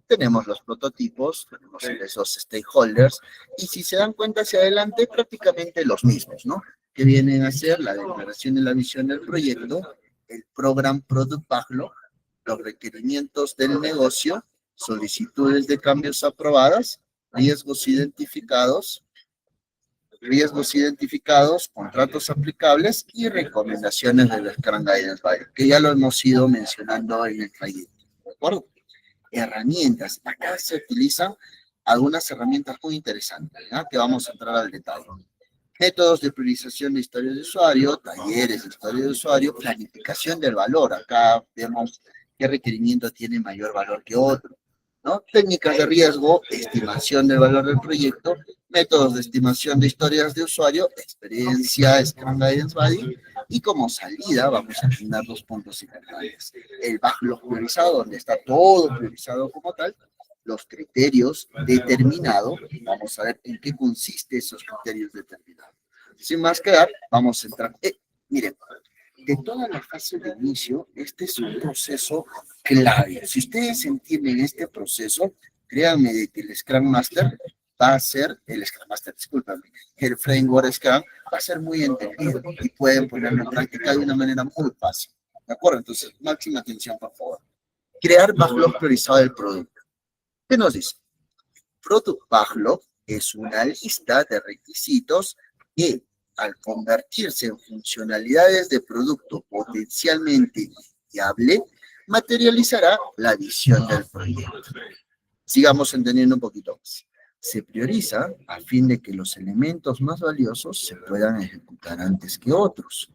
Speaker 1: tenemos los prototipos, tenemos esos stakeholders, y si se dan cuenta hacia adelante, prácticamente los mismos, ¿no? Que vienen a ser la declaración de la visión del proyecto, el Program Product Backlog, los requerimientos del negocio, solicitudes de cambios aprobadas, riesgos identificados, contratos aplicables y recomendaciones del Scrum Guidance Body, que ya lo hemos ido mencionando en el trayecto, ¿de acuerdo? Herramientas. Acá se utilizan algunas herramientas muy interesantes, ¿ya? Que vamos a entrar al detalle. Métodos de priorización de historia de usuario, talleres de historia de usuario, planificación del valor. Acá vemos qué requerimiento tiene mayor valor que otro, ¿no? Técnicas de riesgo, estimación del valor del proyecto, métodos de estimación de historias de usuario, experiencia, Scrum Guidance Body, y como salida vamos a asignar dos puntos importantes. El backlog priorizado, donde está todo priorizado como tal, los criterios determinados, vamos a ver en qué consiste esos criterios determinados. Sin más que dar, vamos a entrar. Miren, de toda la fase de inicio, este es un proceso clave. Si ustedes entienden este proceso, créanme de que el Scrum Master va a ser, el Scrum Master, discúlpame, el framework Scrum va a ser muy entendido y pueden ponerlo en práctica de una manera muy fácil. ¿De acuerdo? Entonces, máxima atención, por favor. Crear backlog priorizado del producto. ¿Qué nos dice? Product Backlog es una lista de requisitos que, al convertirse en funcionalidades de producto potencialmente viable, materializará la visión del proyecto. Sigamos entendiendo un poquito más. Se prioriza a fin de que los elementos más valiosos se puedan ejecutar antes que otros.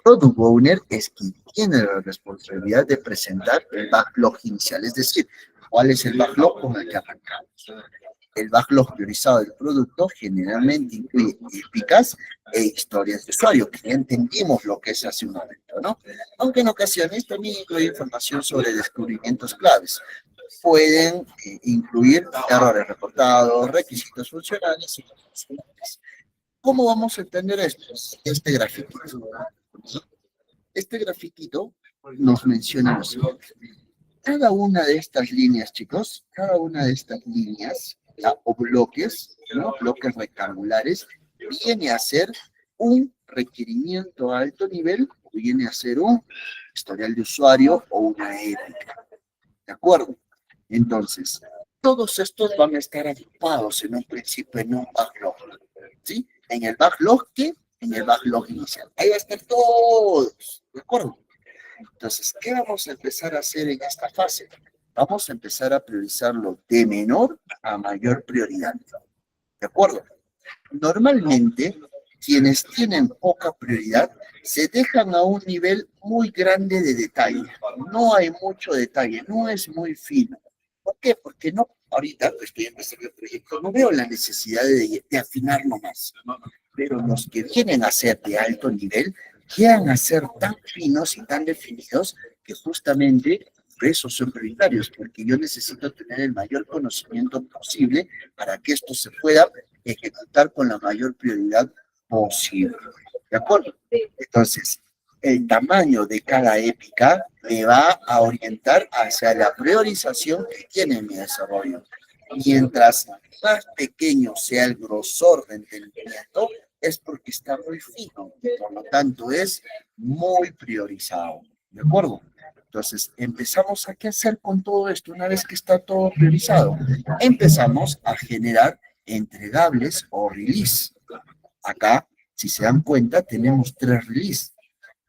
Speaker 1: Product Owner es quien tiene la responsabilidad de presentar el backlog inicial, es decir, cuál es el backlog con el que arrancamos. El backlog priorizado del producto generalmente incluye épicas e historias de usuario, que ya entendimos lo que es hace un momento, ¿no? Aunque en ocasiones también incluye información sobre descubrimientos claves. Pueden incluir errores reportados, requisitos funcionales y no funcionales. ¿Cómo vamos a entender esto? Este grafiquito. Este grafiquito nos menciona lo siguiente. Cada una de estas líneas, chicos, cada una de estas líneas, ¿ya? O bloques, ¿no? Bloques rectangulares, viene a ser un requerimiento a alto nivel, o viene a ser un historial de usuario o una ética. ¿De acuerdo? Entonces, todos estos van a estar agrupados en un principio en un backlog. ¿Sí? En el backlog, ¿qué? En el backlog inicial. Ahí va a estar todos. ¿De acuerdo? Entonces, ¿qué vamos a empezar a hacer en esta fase? Vamos a empezar a priorizarlo de menor a mayor prioridad. ¿De acuerdo? Normalmente, Quienes tienen poca prioridad se dejan a un nivel muy grande de detalle. No hay mucho detalle, no es muy fino. ¿Por qué? Porque no, ahorita que estoy empezando el proyecto, no veo la necesidad de afinarlo más. Pero los que vienen a ser de alto nivel, llegan a ser tan finos y tan definidos que justamente por eso son prioritarios, porque yo necesito tener el mayor conocimiento posible para que esto se pueda ejecutar con la mayor prioridad posible. ¿De acuerdo? Entonces, el tamaño de cada épica me va a orientar hacia la priorización que tiene mi desarrollo. Mientras más pequeño sea el grosor de entendimiento, es porque está muy fino, por lo tanto es muy priorizado. ¿De acuerdo? Entonces, empezamos a qué hacer con todo esto una vez que está todo priorizado. Empezamos a generar entregables o release. Acá, si se dan cuenta, tenemos 3 release.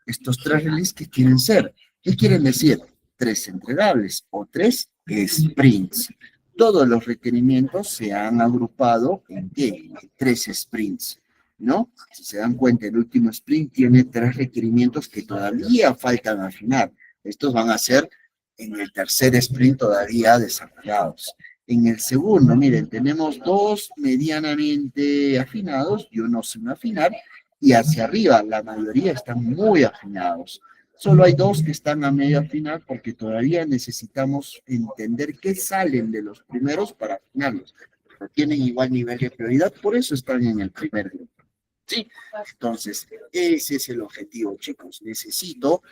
Speaker 1: Estos 3 release, ¿qué quieren ser? ¿Qué quieren decir? 3 entregables o 3 sprints. Todos los requerimientos se han agrupado en ¿qué? En 3 sprints, ¿no? Si se dan cuenta, el último sprint tiene 3 requerimientos que todavía faltan afinar. Estos van a ser en el tercer sprint todavía desarrollados. En el segundo, miren, tenemos 2 medianamente afinados y uno sin afinar, y hacia arriba la mayoría están muy afinados. Solo hay 2 que están a medio afinar porque todavía necesitamos entender qué salen de los primeros para afinarlos. Pero tienen igual nivel de prioridad, por eso están en el primer grupo. ¿Sí? Entonces, ese es el objetivo, chicos. Necesito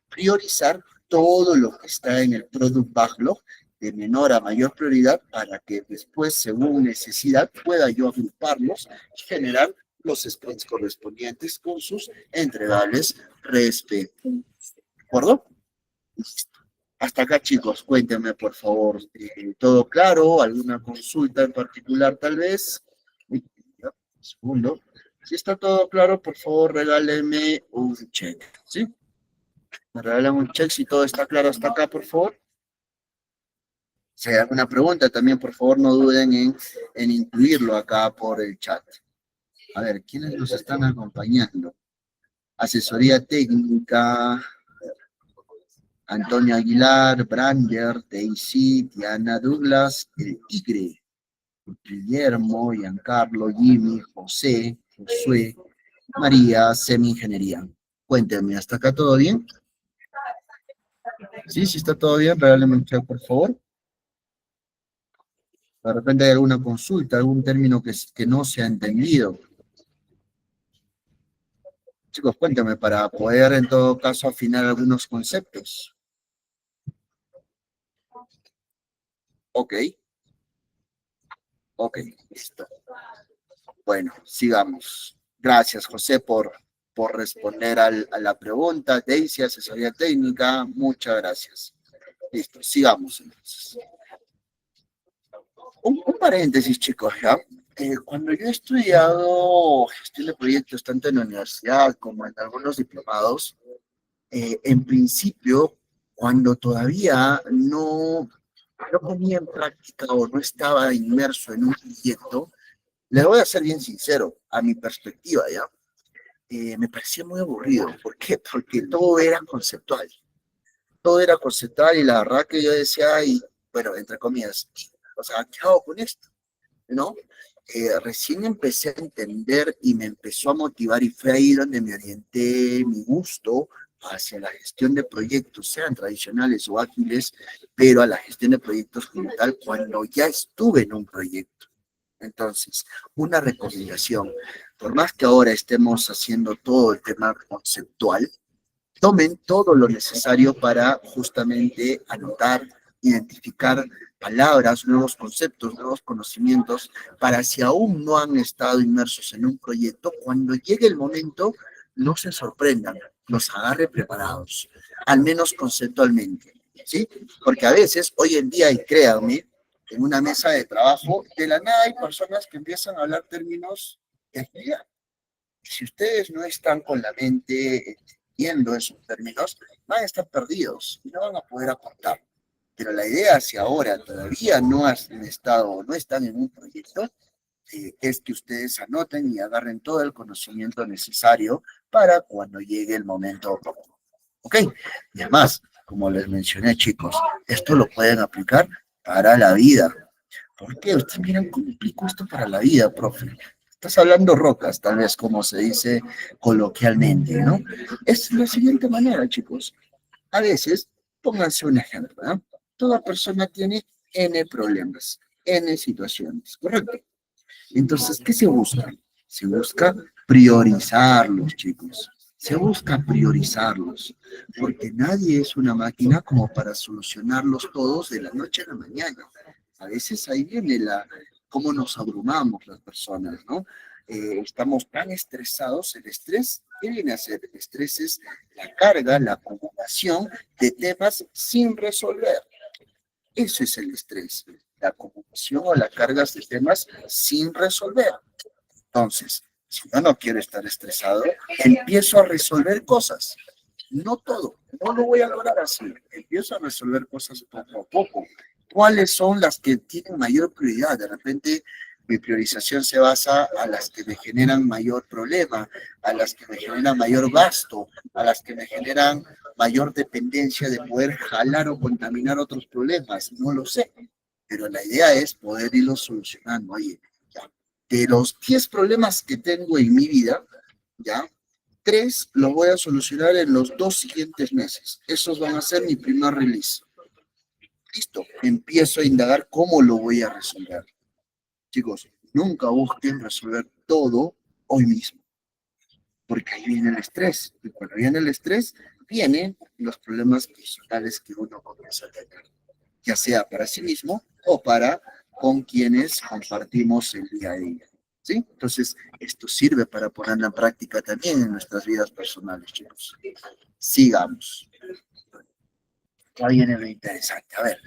Speaker 1: priorizar todo lo que está en el Product Backlog de menor a mayor prioridad para que después, según necesidad, pueda yo agruparlos y generar los sprints correspondientes con sus entregables respectivos. ¿De acuerdo? Listo. Hasta acá, chicos, cuéntenme, por favor, ¿todo claro? ¿Alguna consulta en particular, tal vez? Un segundo. Si está todo claro, por favor, regálenme un check, ¿sí? Me regalan un check si todo está claro hasta acá, por favor. Si hay alguna pregunta, también, por favor, no duden en incluirlo acá por el chat. A ver, ¿quiénes nos están acompañando? Asesoría técnica, Antonio Aguilar, Brander, Daisy, Diana Douglas, el Tigre, Guillermo, Giancarlo, Jimmy, José, Josué, María, Semi Ingeniería. Cuéntenme, ¿hasta acá todo bien? Sí, sí está todo bien, regálame un chat, por favor. De repente hay alguna consulta, algún término que no se ha entendido. Chicos, cuéntame para poder en todo caso afinar algunos conceptos. Ok, ok, listo. Bueno, sigamos. Gracias, José, por responder a la pregunta. Daisy, asesoría técnica, muchas gracias. Listo, sigamos entonces. Un paréntesis, chicos, ¿ya? Cuando yo he estudiado gestión de proyectos tanto en la universidad como en algunos diplomados, en principio, cuando todavía no ponía en práctica o no estaba inmerso en un proyecto, le voy a ser bien sincero, a mi perspectiva, ¿ya? Me parecía muy aburrido. ¿Por qué? Porque todo era conceptual. Todo era conceptual y la verdad que yo decía, ay, bueno, entre comillas, o sea, ¿qué hago con esto? ¿No? Recién empecé a entender y me empezó a motivar y fue ahí donde me orienté mi gusto hacia la gestión de proyectos, sean tradicionales o ágiles, pero a la gestión de proyectos como tal, cuando ya estuve en un proyecto. Entonces, una recomendación, por más que ahora estemos haciendo todo el tema conceptual, tomen todo lo necesario para justamente anotar, identificar palabras, nuevos conceptos, nuevos conocimientos, para si aún no han estado inmersos en un proyecto, cuando llegue el momento, no se sorprendan, los agarre preparados, al menos conceptualmente, ¿sí? Porque a veces, hoy en día, y créanme, en una mesa de trabajo, de la nada hay personas que empiezan a hablar términos de agilidad. Si ustedes no están con la mente entendiendo esos términos, van a estar perdidos y no van a poder aportar. Pero la idea, si ahora todavía no han estado, no están en un proyecto, es que ustedes anoten y agarren todo el conocimiento necesario para cuando llegue el momento oportuno. ¿Ok? Y además, como les mencioné, chicos, esto lo pueden aplicar para la vida. ¿Por qué? Ustedes miran cómo aplico esto para la vida, profe. Estás hablando rocas, tal vez como se dice coloquialmente, ¿no? Es la siguiente manera, chicos. A veces, pónganse un ejemplo, ¿no? Toda persona tiene N problemas, N situaciones, ¿correcto? Entonces, ¿qué se busca? Se busca priorizarlos, chicos. Se busca priorizarlos, porque nadie es una máquina como para solucionarlos todos de la noche a la mañana. A veces ahí viene cómo nos abrumamos las personas, ¿no? Estamos tan estresados, el estrés, ¿qué viene a ser? El estrés es la carga, la acumulación de temas sin resolver. Eso es el estrés, la acumulación o la carga de temas sin resolver. Entonces, si yo no quiero estar estresado, empiezo a resolver cosas. No todo, no lo voy a lograr así. Empiezo a resolver cosas poco a poco. ¿Cuáles son las que tienen mayor prioridad? De repente, mi priorización se basa a las que me generan mayor problema, a las que me generan mayor gasto, a las que me generan mayor dependencia de poder jalar o contaminar otros problemas. No lo sé, pero la idea es poder irlos solucionando. Oye, ya, de los 10 problemas que tengo en mi vida, ya, 3 los voy a solucionar en los 2 siguientes meses. Esos van a ser mi primer release. Listo, empiezo a indagar cómo lo voy a resolver. Chicos, nunca busquen resolver todo hoy mismo, porque ahí viene el estrés. Y cuando viene el estrés, vienen los problemas personales que uno comienza a tener, ya sea para sí mismo o para con quienes compartimos el día a día. ¿Sí? Entonces, esto sirve para ponerlo en práctica también en nuestras vidas personales, chicos. Sigamos. Ahí viene lo interesante. A ver,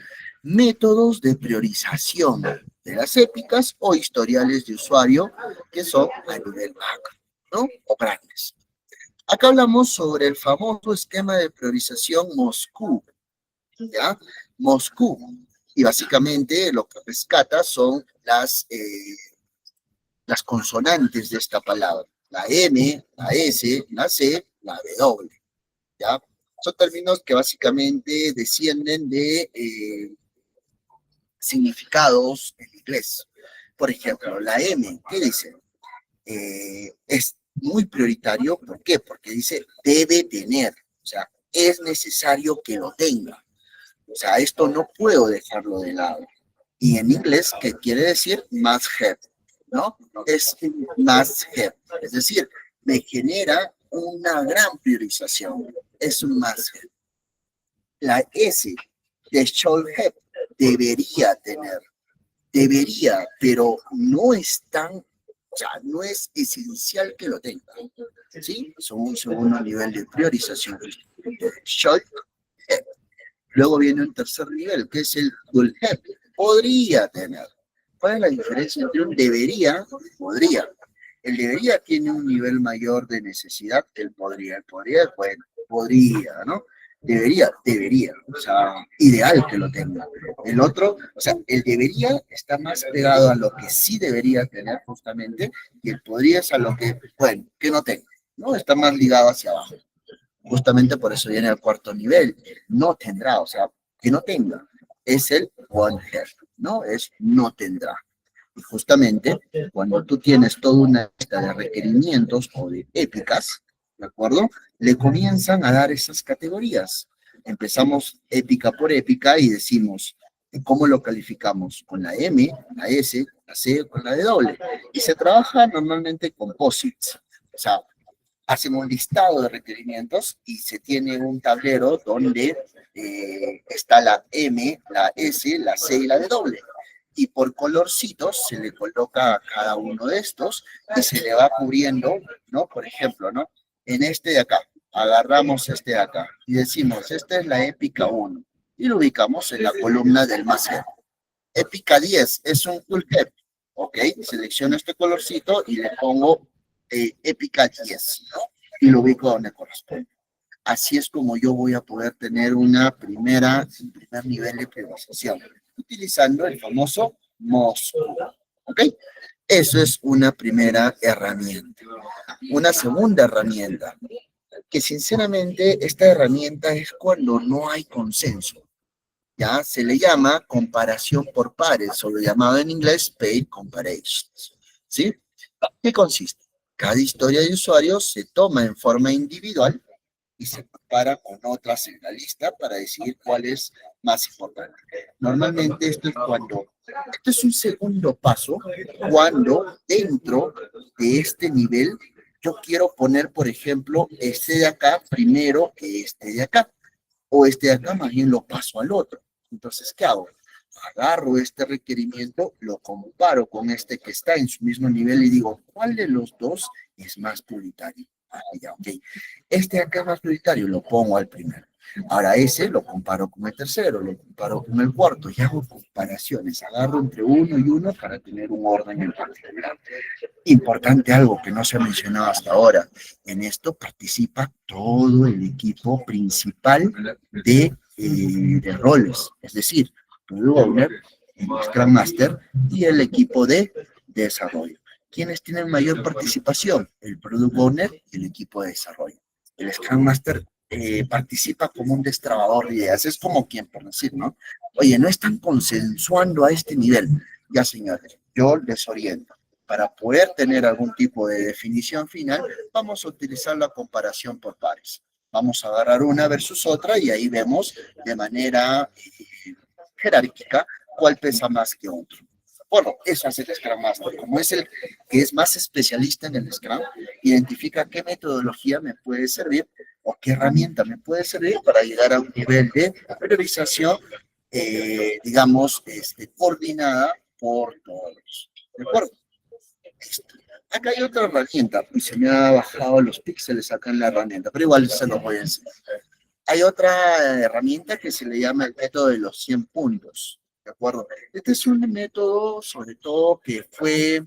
Speaker 1: métodos de priorización de las épicas o historiales de usuario que son a nivel macro, ¿no? O grandes. Acá hablamos sobre el famoso esquema de priorización Moscú, ¿ya? Moscú. Y básicamente lo que rescata son las consonantes de esta palabra. La M, la S, la C, la W, ¿ya? Son términos que básicamente descienden de significados en inglés. Por ejemplo, la M, ¿qué dice? Es muy prioritario, ¿por qué? Porque dice debe tener, o sea, es necesario que lo tenga. O sea, esto no puedo dejarlo de lado. Y en inglés, ¿qué quiere decir? Must have, ¿no? Es must have. Es decir, me genera una gran priorización. Es un must have. La S de should have, debería tener. Debería, pero no es tan, o sea, no es esencial que lo tenga. ¿Sí? Son un segundo nivel de priorización. Should have. Luego viene un tercer nivel, que es el could have. Podría tener. ¿Cuál es la diferencia entre un debería y podría? El debería tiene un nivel mayor de necesidad que el podría. El podría, bueno, podría, ¿no? Debería, o sea, ideal que lo tenga. El otro, o sea, el debería está más pegado a lo que sí debería tener justamente, y el podría es a lo que, bueno, que no tenga, ¿no? Está más ligado hacia abajo. Justamente por eso viene el cuarto nivel. No tendrá, o sea, que no tenga. Es el won't have, ¿no? Es no tendrá. Y justamente cuando tú tienes toda una lista de requerimientos o de épicas, ¿de acuerdo? Le comienzan a dar esas categorías. Empezamos épica por épica y decimos, ¿cómo lo calificamos? Con la M, la S, la C, con la W. Y se trabaja normalmente con posits. O sea, hacemos un listado de requerimientos y se tiene un tablero donde está la M, la S, la C y la W. Y por colorcitos se le coloca a cada uno de estos y se le va cubriendo, ¿no? Por ejemplo, ¿no? En este de acá, agarramos este de acá y decimos, esta es la épica 1 y lo ubicamos en la columna del más head. Épica 10 es un full head, ¿ok? Selecciono este colorcito y le pongo épica 10, ¿no? Y lo ubico donde corresponde. Así es como yo voy a poder tener un primer nivel de priorización, utilizando el famoso Moscú, ¿ok? Eso es una primera herramienta. Una segunda herramienta, que sinceramente esta herramienta es cuando no hay consenso. Ya se le llama comparación por pares, o lo llamado en inglés pair comparisons. ¿Sí? ¿Qué consiste? Cada historia de usuario se toma en forma individual y se compara con otras en la lista para decidir cuál es más importante. Normalmente esto es un segundo paso, cuando dentro de este nivel yo quiero poner, por ejemplo, este de acá primero que este de acá, o este de acá más bien lo paso al otro. Entonces, ¿qué hago? Agarro este requerimiento, lo comparo con este que está en su mismo nivel y digo, ¿cuál de los dos es más prioritario? Ah, ya, ok. Este acá es más prioritario, lo pongo al primero. Ahora ese lo comparo con el tercero, lo comparo con el cuarto y hago comparaciones. Agarro entre uno y uno para tener un orden en particular. Importante algo que no se ha mencionado hasta ahora. En esto participa todo el equipo principal de roles, es decir, Product Owner, el Scrum Master y el equipo de desarrollo. ¿Quiénes tienen mayor participación? El Product Owner y el equipo de desarrollo. El Scrum Master participa como un destrabador de ideas, es como quien, por decir, ¿no? Oye, no están consensuando a este nivel. Ya, señores, yo les oriento. Para poder tener algún tipo de definición final, vamos a utilizar la comparación por pares. Vamos a agarrar una versus otra y ahí vemos de manera jerárquica cuál pesa más que otro. Bueno, eso hace el Scrum Master. Como es el que es más especialista en el Scrum, identifica qué metodología me puede servir o qué herramienta me puede servir para llegar a un nivel de priorización, digamos, coordinada por todos. ¿De acuerdo? Listo. Acá hay otra herramienta, y se me ha bajado los píxeles acá en la herramienta, pero igual se los voy a enseñar. Hay otra herramienta que se le llama el método de los 100 puntos, ¿de acuerdo? Este es un método, sobre todo, que fue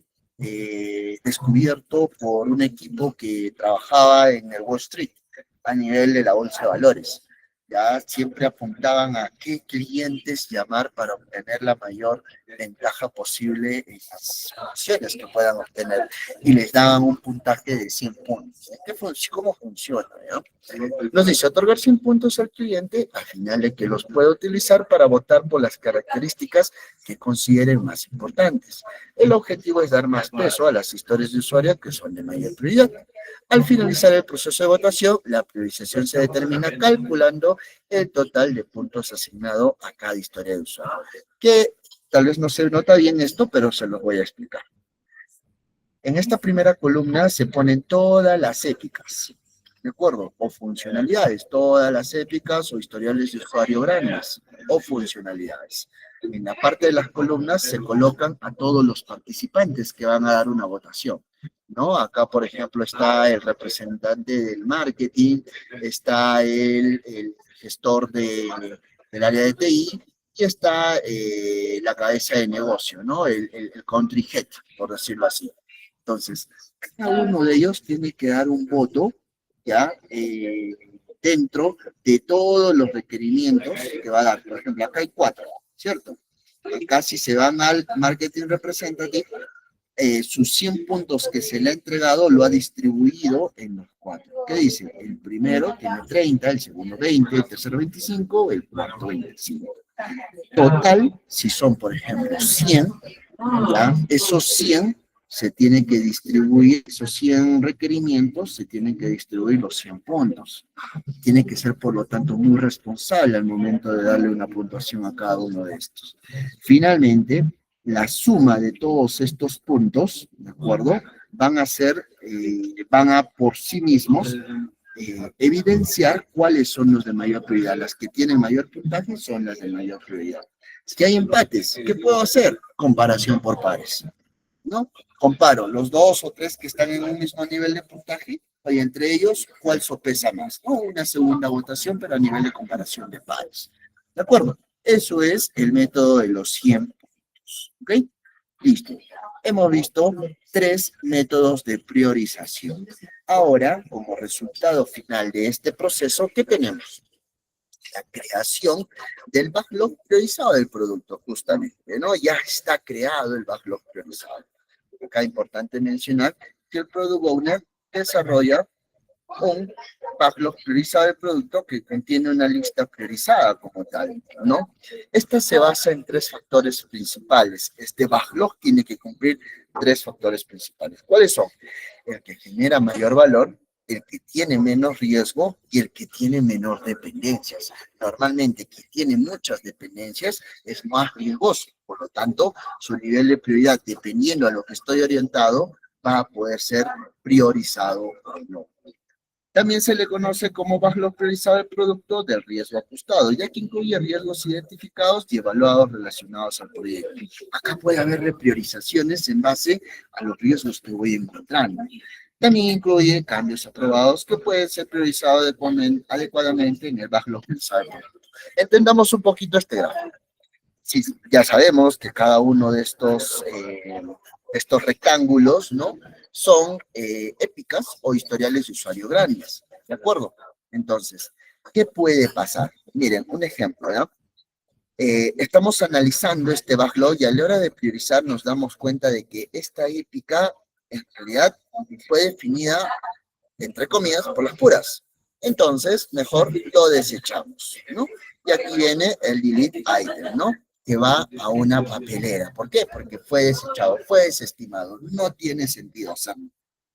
Speaker 1: descubierto por un equipo que trabajaba en el Wall Street a nivel de la bolsa de valores. Ya siempre apuntaban a qué clientes llamar para obtener la mayor ventaja posible en las acciones que puedan obtener. Y les daban un puntaje de 100 puntos. ¿Cómo funciona? ¿No? Nos dice otorgar 100 puntos al cliente al final de que los pueda utilizar para votar por las características que consideren más importantes. El objetivo es dar más peso a las historias de usuario que son de mayor prioridad. Al finalizar el proceso de votación, la priorización se determina calculando el total de puntos asignado a cada historia de usuario. Que tal vez no se nota bien esto, pero se los voy a explicar. En esta primera columna se ponen todas las épicas, ¿de acuerdo? O funcionalidades, todas las épicas o historiales de usuario grandes, o funcionalidades. En la parte de las columnas se colocan a todos los participantes que van a dar una votación, ¿no? Acá, por ejemplo, está el representante del marketing, está el gestor del área de TI, y está la cabeza de negocio, ¿no? El country head, por decirlo así. Entonces, cada uno de ellos tiene que dar un voto, ¿ya? Dentro de todos los requerimientos que va a dar. Por ejemplo, acá hay 4, ¿cierto? Acá si se van al Marketing Representative, sus 100 puntos que se le ha entregado lo ha distribuido en los 4. ¿Qué dice? El primero tiene 30, el segundo 20, el tercero 25, el cuarto 25. Total, si son, por ejemplo, 100, ¿ya? Esos 100 se tienen que distribuir, esos 100 requerimientos se tienen que distribuir los 100 puntos. Tiene que ser, por lo tanto, muy responsable al momento de darle una puntuación a cada uno de estos. Finalmente, la suma de todos estos puntos, ¿de acuerdo? Van a ser, van a por sí mismos evidenciar cuáles son los de mayor prioridad. Las que tienen mayor puntaje son las de mayor prioridad. Es que hay empates. ¿Qué puedo hacer? Comparación por pares, ¿no? Comparo los 2 o 3 que están en un mismo nivel de puntaje y entre ellos, ¿cuál sopesa más? ¿No? Una segunda votación, pero a nivel de comparación de pares. ¿De acuerdo? Eso es el método de los 100 puntos. ¿Ok? Listo. Hemos visto 3 métodos de priorización. Ahora, como resultado final de este proceso, ¿qué tenemos? La creación del backlog priorizado del producto, justamente, ¿no? Ya está creado el backlog priorizado. Acá es importante mencionar que el Product Owner desarrolla un backlog priorizado de producto que contiene una lista priorizada como tal, ¿no? Esta se basa en tres factores principales. Este backlog tiene que cumplir tres factores principales. ¿Cuáles son? El que genera mayor valor, el que tiene menos riesgo y el que tiene menor dependencias. Normalmente, quien tiene muchas dependencias es más riesgoso. Por lo tanto, su nivel de prioridad, dependiendo a lo que estoy orientado, va a poder ser priorizado o no. También se le conoce como backlog priorizado del producto del riesgo ajustado, ya que incluye riesgos identificados y evaluados relacionados al proyecto. Acá puede haber repriorizaciones en base a los riesgos que voy encontrando. También incluye cambios aprobados que pueden ser priorizados adecuadamente en el backlog priorizado del producto. Entendamos un poquito este gráfico. Sí, ya sabemos que cada uno de estos rectángulos, ¿no? Son épicas o historiales de usuario grandes, ¿de acuerdo? Entonces, ¿qué puede pasar? Miren, un ejemplo, ¿no? Estamos analizando este backlog y a la hora de priorizar nos damos cuenta de que esta épica en realidad fue definida, entre comillas, por las puras. Entonces, mejor lo desechamos, ¿no? Y aquí viene el delete item, ¿no? Que va a una papelera. ¿Por qué? Porque fue desechado, fue desestimado. No tiene sentido. O sea,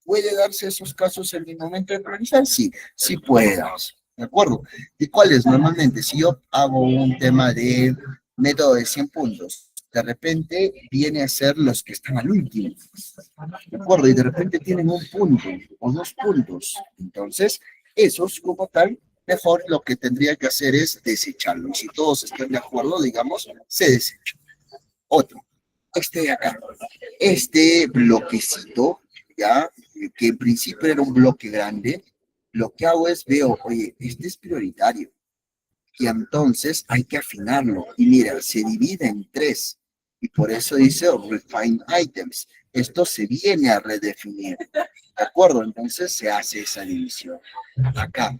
Speaker 1: ¿puede darse esos casos en mi momento de priorizar? Sí, sí puede darse. ¿De acuerdo? ¿Y cuál es? Normalmente, si yo hago un tema de método de 100 puntos, de repente viene a ser los que están al último. ¿De acuerdo? Y de repente tienen un punto o dos puntos. Entonces, esos como tal, mejor lo que tendría que hacer es desecharlo. Y si todos están de acuerdo, digamos, se desecha. Otro, este de acá, este bloquecito, ya, que en principio era un bloque grande, lo que hago es veo, oye, este es prioritario. Y entonces hay que afinarlo. Y mira, se divide en tres. Y por eso dice Refine Items. Esto se viene a redefinir. ¿De acuerdo? Entonces se hace esa división. Acá,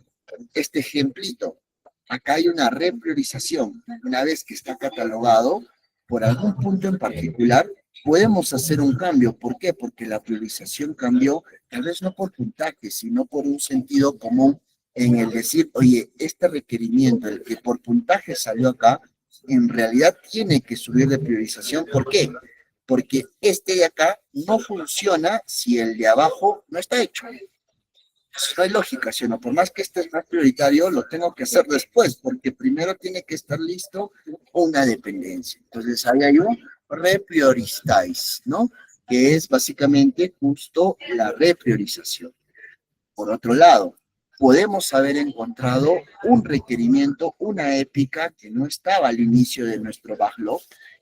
Speaker 1: este ejemplito. Acá hay una repriorización. Una vez que está catalogado, por algún punto en particular, podemos hacer un cambio. ¿Por qué? Porque la priorización cambió, tal vez no por puntaje, sino por un sentido común en el decir, oye, este requerimiento, el que por puntaje salió acá, en realidad tiene que subir de priorización. ¿Por qué? Porque este de acá no funciona si el de abajo no está hecho. No hay lógica, sino por más que este es más prioritario, lo tengo que hacer después, porque primero tiene que estar listo una dependencia. Entonces ahí hay un reprioritize, ¿no? Que es básicamente justo la repriorización. Por otro lado, podemos haber encontrado un requerimiento, una épica que no estaba al inicio de nuestro backlog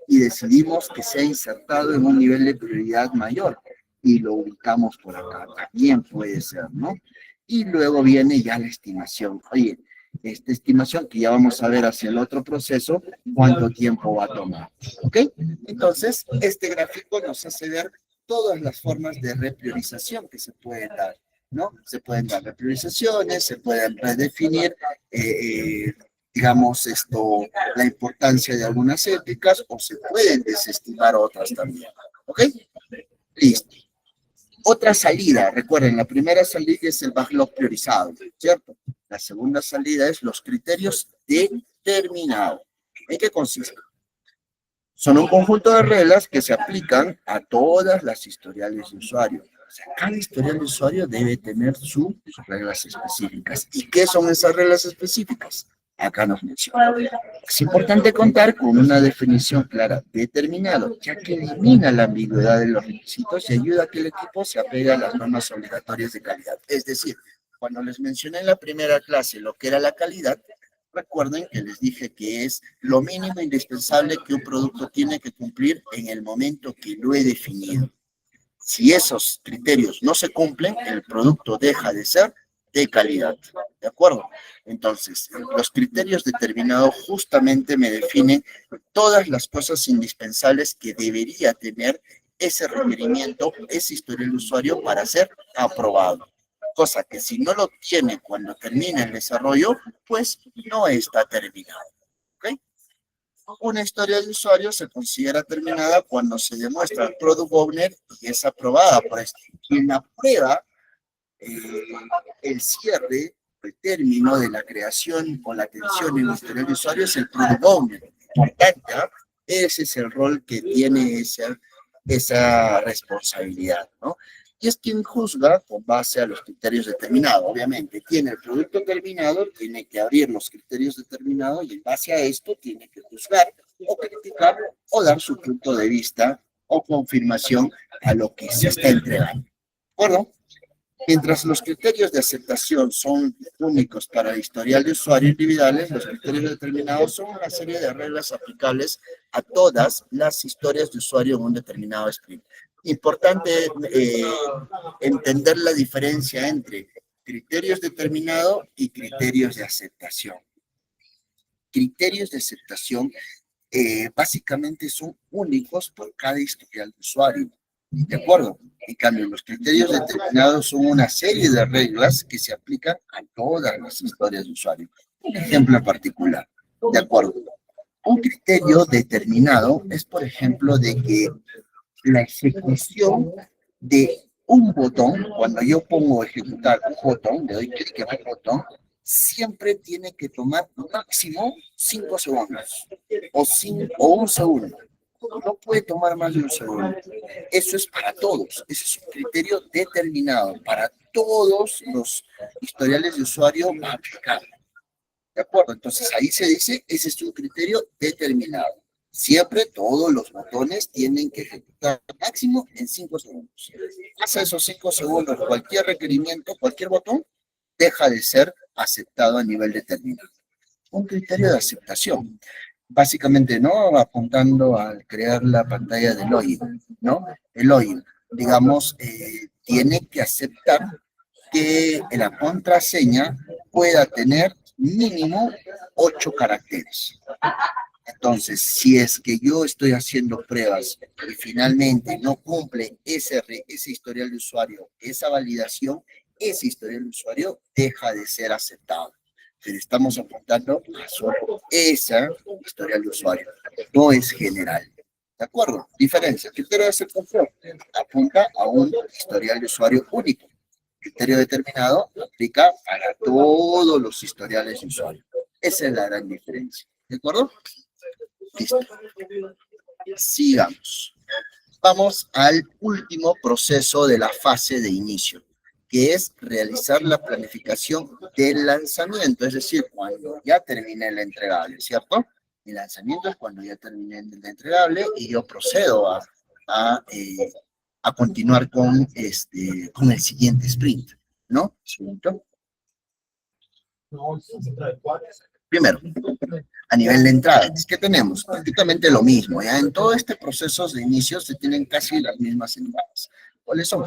Speaker 1: y decidimos que sea insertado en un nivel de prioridad mayor y lo ubicamos por acá. También puede ser, ¿no? Y luego viene ya la estimación. Oye, esta estimación que ya vamos a ver hacia el otro proceso, cuánto tiempo va a tomar. ¿Ok? Entonces, este gráfico nos hace ver todas las formas de repriorización que se pueden dar. ¿No? Se pueden dar repriorizaciones, se pueden redefinir, digamos, la importancia de algunas éticas o se pueden desestimar otras también. ¿Ok? Listo. Otra salida, recuerden, la primera salida es el backlog priorizado, ¿cierto? La segunda salida es los criterios determinados. ¿En qué consiste? Son un conjunto de reglas que se aplican a todas las historiales de usuario. O sea, cada historial de usuario debe tener sus reglas específicas. ¿Y qué son esas reglas específicas? Acá nos menciona. Es importante contar con una definición clara, determinado, ya que elimina la ambigüedad de los requisitos y ayuda a que el equipo se apegue a las normas obligatorias de calidad. Es decir, cuando les mencioné en la primera clase lo que era la calidad, recuerden que les dije que es lo mínimo indispensable que un producto tiene que cumplir en el momento que lo he definido. Si esos criterios no se cumplen, el producto deja de ser de calidad. ¿De acuerdo? Entonces, los criterios determinados justamente me definen todas las cosas indispensables que debería tener ese requerimiento, ese historial de usuario para ser aprobado. Cosa que si no lo tiene cuando termine el desarrollo, pues no está terminado. ¿Ok? Una historia de usuario se considera terminada cuando se demuestra al Product Owner y es aprobada por este. Quien aprueba eh, el cierre, el término de la creación o la atención en la historia de usuario es el Product Owner. Importante, ¿eh? Ese es el rol que tiene esa responsabilidad, ¿no? Y es quien juzga con base a los criterios determinados. Obviamente, tiene el producto terminado, tiene que abrir los criterios determinados y en base a esto tiene que juzgar o criticar o dar su punto de vista o confirmación a lo que se está entregando. ¿De acuerdo? Mientras los criterios de aceptación son únicos para el historial de usuario individuales, los criterios determinados son una serie de reglas aplicables a todas las historias de usuario en un determinado sprint. Importante entender la diferencia entre criterios determinados y criterios de aceptación. Criterios de aceptación básicamente son únicos por cada historial de usuario. ¿De acuerdo? En cambio, los criterios determinados son una serie de reglas que se aplican a todas las historias de usuario. Un ejemplo en particular. ¿De acuerdo? Un criterio determinado es, por ejemplo, de que la ejecución de un botón, cuando yo pongo ejecutar un botón, le doy clic en el botón, siempre tiene que tomar máximo 5 segundos o un segundo. No puede tomar más de un segundo. Eso es para todos. Ese es un criterio determinado. Para todos los historiales de usuario va a aplicar. ¿De acuerdo? Entonces ahí se dice, ese es un criterio determinado. Siempre todos los botones tienen que ejecutar máximo en 5 segundos. Pasa esos 5 segundos, cualquier requerimiento, cualquier botón, deja de ser aceptado a nivel determinado. Un criterio de aceptación. Básicamente, ¿no? Apuntando al crear la pantalla de login, ¿no? El login, digamos, tiene que aceptar que la contraseña pueda tener mínimo 8 caracteres. Entonces, si es que yo estoy haciendo pruebas y finalmente no cumple ese historial de usuario, esa validación, ese historial de usuario deja de ser aceptado. Pero estamos apuntando a solo esa historial de usuario, no es general. ¿De acuerdo? Diferencia. Criterio de aceptación apunta a un historial de usuario único. Criterio determinado aplica para todos los historiales de usuario. Esa es la gran diferencia. ¿De acuerdo? Listo. Sigamos. Vamos al último proceso de la fase de inicio, que es realizar la planificación del lanzamiento, es decir, cuando ya termine el entregable, ¿cierto? El lanzamiento es cuando ya termine el entregable y yo procedo a continuar con el siguiente sprint, ¿no? ¿Cierto? Primero, a nivel de entrada, ¿qué tenemos? Prácticamente lo mismo, ¿ya? En todo este proceso de inicio se tienen casi las mismas entradas. ¿Cuáles son?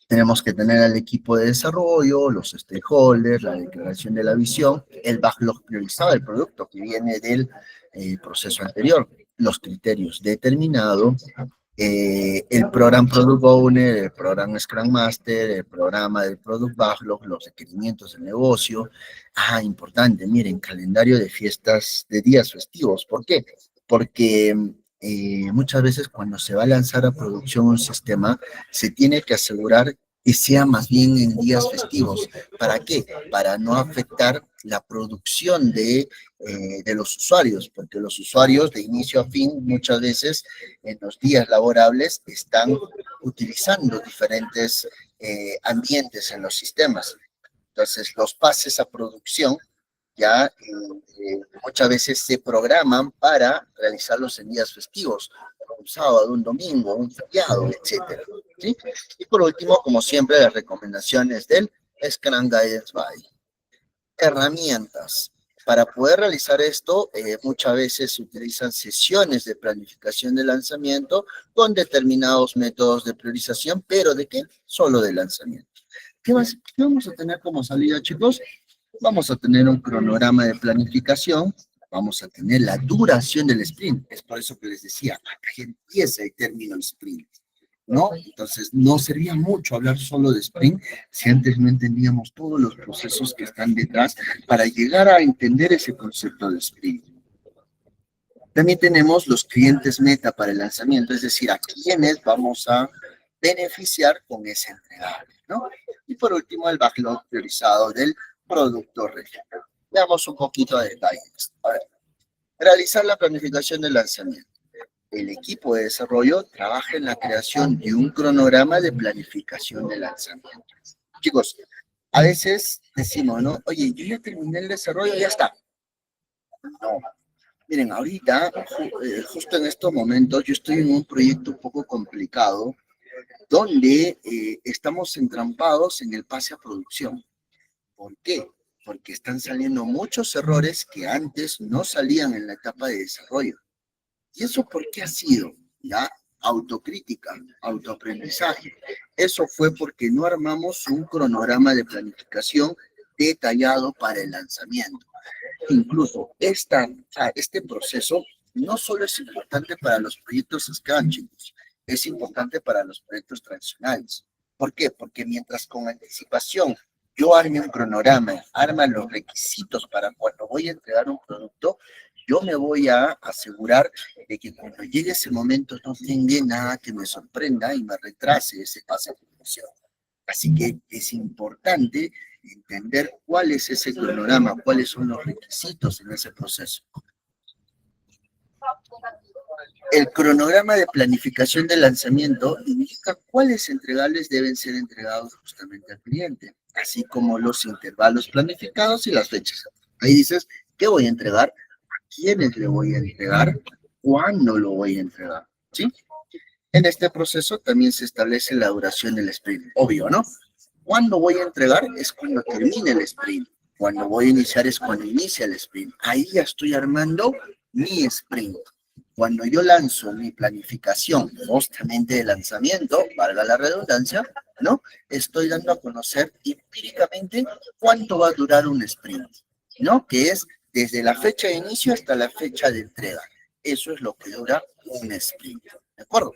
Speaker 1: Tenemos que tener al equipo de desarrollo, los stakeholders, la declaración de la visión, el backlog priorizado del producto que viene del proceso anterior, los criterios determinados, el Program Product Owner, el Program Scrum Master, el programa del Product Backlog, los requerimientos del negocio. Ah, importante, miren, calendario de fiestas, de días festivos. ¿Por qué? Porque muchas veces cuando se va a lanzar a producción un sistema, se tiene que asegurar que sea más bien en días festivos. ¿Para qué? Para no afectar la producción de los usuarios, porque los usuarios de inicio a fin muchas veces en los días laborables están utilizando diferentes ambientes en los sistemas. Entonces, los pases a producción ya muchas veces se programan para realizarlos en días festivos, un sábado, un domingo, un feriado, etcétera, ¿sí? Y por último, como siempre, las recomendaciones del Scrum Guidance by. Herramientas. Para poder realizar esto, muchas veces se utilizan sesiones de planificación de lanzamiento con determinados métodos de priorización, pero ¿de qué? Solo de lanzamiento. ¿Qué vamos a tener como salida, chicos? Vamos a tener un cronograma de planificación, vamos a tener la duración del sprint. Es por eso que les decía, acá empieza y termina el sprint, ¿no? Entonces, no servía mucho hablar solo de sprint si antes no entendíamos todos los procesos que están detrás para llegar a entender ese concepto de sprint. También tenemos los clientes meta para el lanzamiento, es decir, a quienes vamos a beneficiar con ese entregable, ¿no? Y por último, el backlog priorizado del producto regional. Veamos un poquito de detalles. A ver, realizar la planificación del lanzamiento. El equipo de desarrollo trabaja en la creación de un cronograma de planificación de lanzamiento. Chicos, a veces decimos, ¿no? Oye, yo ya terminé el desarrollo, ya está. No. Miren, ahorita, justo en estos momentos, yo estoy en un proyecto un poco complicado donde estamos entrampados en el pase a producción. ¿Por qué? Porque están saliendo muchos errores que antes no salían en la etapa de desarrollo. ¿Y eso por qué ha sido? Ya, autocrítica, autoaprendizaje. Eso fue porque no armamos un cronograma de planificación detallado para el lanzamiento. Incluso este proceso no solo es importante para los proyectos Scrum, chicos, es importante para los proyectos tradicionales. ¿Por qué? Porque mientras con anticipación yo arme un cronograma, arma los requisitos para cuando voy a entregar un producto, yo me voy a asegurar de que cuando llegue ese momento no tenga nada que me sorprenda y me retrase ese pase de producción. Así que es importante entender cuál es ese cronograma, cuáles son los requisitos en ese proceso. El cronograma de planificación de lanzamiento indica cuáles entregables deben ser entregados justamente al cliente, así como los intervalos planificados y las fechas. Ahí dices, ¿qué voy a entregar? ¿A quiénes le voy a entregar? ¿Cuándo lo voy a entregar? ¿Sí? En este proceso también se establece la duración del sprint. Obvio, ¿no? Cuando voy a entregar es cuando termine el sprint. Cuando voy a iniciar es cuando inicia el sprint. Ahí ya estoy armando mi sprint. Cuando yo lanzo mi planificación justamente de lanzamiento, valga la redundancia, ¿no? Estoy dando a conocer empíricamente cuánto va a durar un sprint, ¿no? Que es desde la fecha de inicio hasta la fecha de entrega. Eso es lo que dura un sprint, ¿de acuerdo?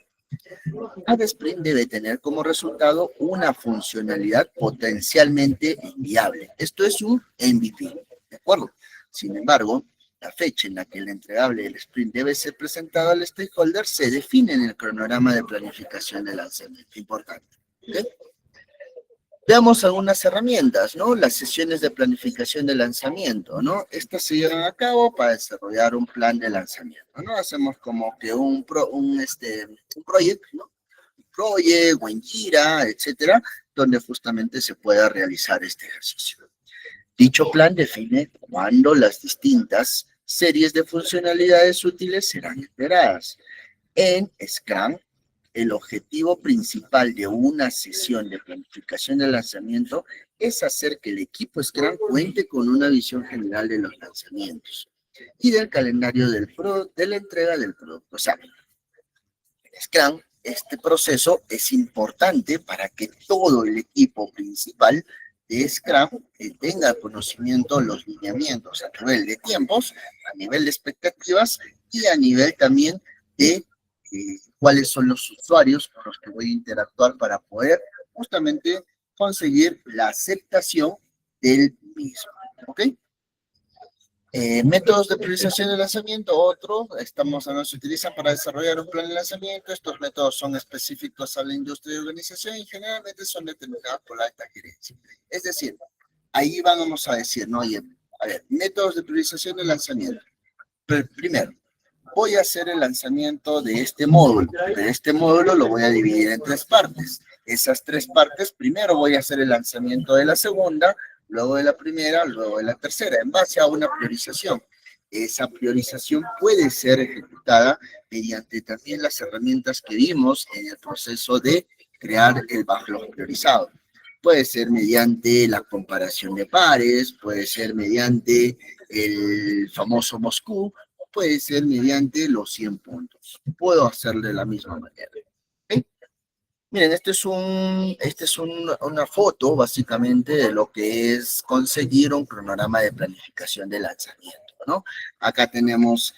Speaker 1: Cada sprint debe tener como resultado una funcionalidad potencialmente viable. Esto es un MVP, ¿de acuerdo? Sin embargo, la fecha en la que el entregable del sprint debe ser presentado al stakeholder se define en el cronograma de planificación de lanzamiento. Importante. ¿Okay? Veamos algunas herramientas, ¿no? Las sesiones de planificación de lanzamiento, ¿no? Estas se llevan a cabo para desarrollar un plan de lanzamiento, ¿no? Hacemos como que un proyecto, ¿no? Project o en Jira, etcétera, donde justamente se pueda realizar este ejercicio. Dicho plan define cuándo las distintas series de funcionalidades útiles serán esperadas. En Scrum, el objetivo principal de una sesión de planificación de lanzamiento es hacer que el equipo Scrum cuente con una visión general de los lanzamientos y del calendario de la entrega del producto. O sea, en Scrum, este proceso es importante para que todo el equipo principal de Scrum tenga conocimiento de los lineamientos a nivel de tiempos, a nivel de expectativas y a nivel también de cuáles son los usuarios con los que voy a interactuar para poder justamente conseguir la aceptación del mismo. ¿Ok? Métodos de priorización de lanzamiento, otro, se utilizan para desarrollar un plan de lanzamiento. Estos métodos son específicos a la industria y organización y generalmente son determinados por la alta gerencia. Es decir, ahí vamos a decir, ¿no? Oye, a ver, métodos de priorización de lanzamiento. Primero, voy a hacer el lanzamiento de este módulo. De este módulo lo voy a dividir en 3 partes. Esas 3 partes, primero voy a hacer el lanzamiento de la segunda, luego de la primera, luego de la tercera, en base a una priorización. Esa priorización puede ser ejecutada mediante también las herramientas que vimos en el proceso de crear el backlog priorizado. Puede ser mediante la comparación de pares, puede ser mediante el famoso Moscú, puede ser mediante los 100 puntos. Puedo hacerlo de la misma manera. ¿Okay? Miren, una foto básicamente de lo que es conseguir un cronograma de planificación de lanzamiento, ¿no? Acá tenemos,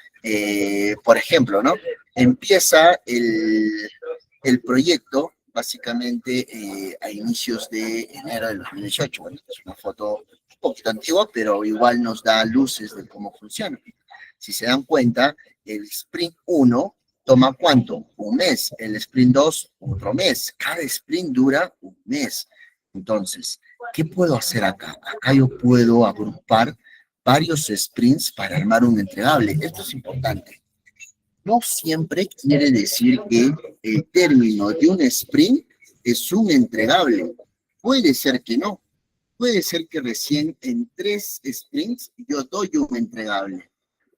Speaker 1: por ejemplo, ¿no? Empieza el proyecto básicamente a inicios de enero de 2018. Bueno, es una foto un poquito antigua, pero igual nos da luces de cómo funciona. Si se dan cuenta, el sprint 1 toma ¿cuánto? Un mes. El sprint 2, otro mes. Cada sprint dura un mes. Entonces, ¿qué puedo hacer acá? Acá yo puedo agrupar varios sprints para armar un entregable. Esto es importante. No siempre quiere decir que el término de un sprint es un entregable. Puede ser que no. Puede ser que recién en 3 sprints yo doy un entregable,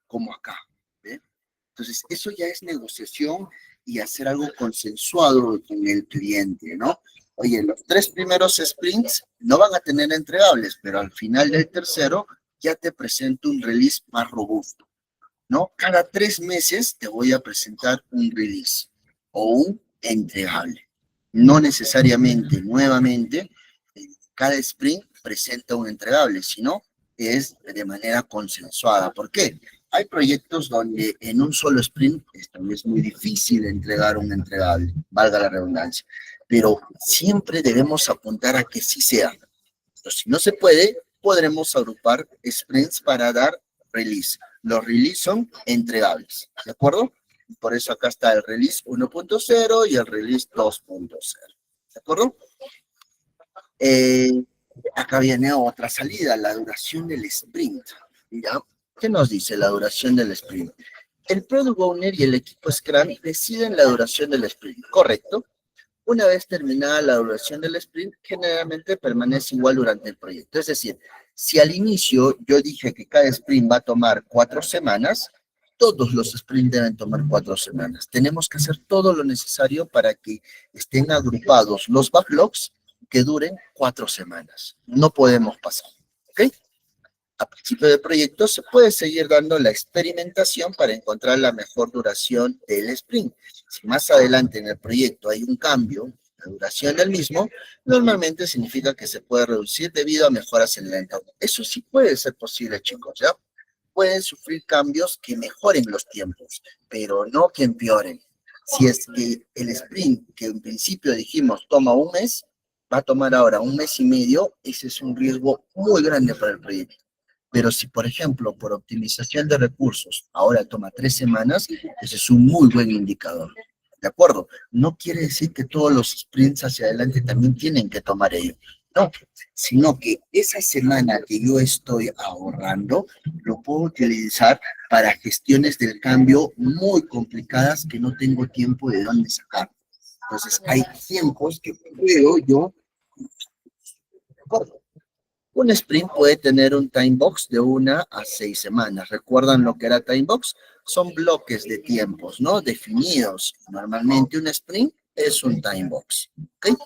Speaker 1: como acá. ¿Ve? Entonces, eso ya es negociación y hacer algo consensuado con el cliente, ¿no? Oye, los 3 primeros sprints no van a tener entregables, pero al final del tercero ya te presento un release más robusto, ¿no? Cada 3 meses te voy a presentar un release o un entregable. No necesariamente, nuevamente, cada sprint presenta un entregable, sino es de manera consensuada. ¿Por qué? Hay proyectos donde en un solo sprint es muy difícil entregar un entregable, valga la redundancia, pero siempre debemos apuntar a que sí sea. Pero si no se puede, podremos agrupar sprints para dar release. Los release son entregables, ¿de acuerdo? Por eso acá está el release 1.0 y el release 2.0, ¿de acuerdo? Acá viene otra salida, la duración del sprint. ¿Ya? ¿Qué nos dice la duración del sprint? El Product Owner y el equipo Scrum deciden la duración del sprint, ¿correcto? Una vez terminada la duración del sprint, generalmente permanece igual durante el proyecto. Es decir, si al inicio yo dije que cada sprint va a tomar 4 semanas, todos los sprints deben tomar 4 semanas. Tenemos que hacer todo lo necesario para que estén agrupados los backlogs que duren 4 semanas. No podemos pasar, ¿ok? A principio del proyecto se puede seguir dando la experimentación para encontrar la mejor duración del sprint. Si más adelante en el proyecto hay un cambio en la duración del mismo, normalmente significa que se puede reducir debido a mejoras en el entorno. Eso sí puede ser posible, chicos, ¿ya? Pueden sufrir cambios que mejoren los tiempos, pero no que empeoren. Si es que el sprint, que en principio dijimos toma un mes, va a tomar ahora un mes y medio, ese es un riesgo muy grande para el proyecto. Pero si, por ejemplo, por optimización de recursos, ahora toma 3 semanas, ese es un muy buen indicador. ¿De acuerdo? No quiere decir que todos los sprints hacia adelante también tienen que tomar ello. No, sino que esa semana que yo estoy ahorrando, lo puedo utilizar para gestiones del cambio muy complicadas que no tengo tiempo de dónde sacar. Entonces, hay tiempos que puedo yo. ¿De acuerdo? Un sprint puede tener un time box de 1 a 6 semanas. ¿Recuerdan lo que era time box? Son bloques de tiempos, ¿no? Definidos. Normalmente un sprint es un time box. ¿Ok?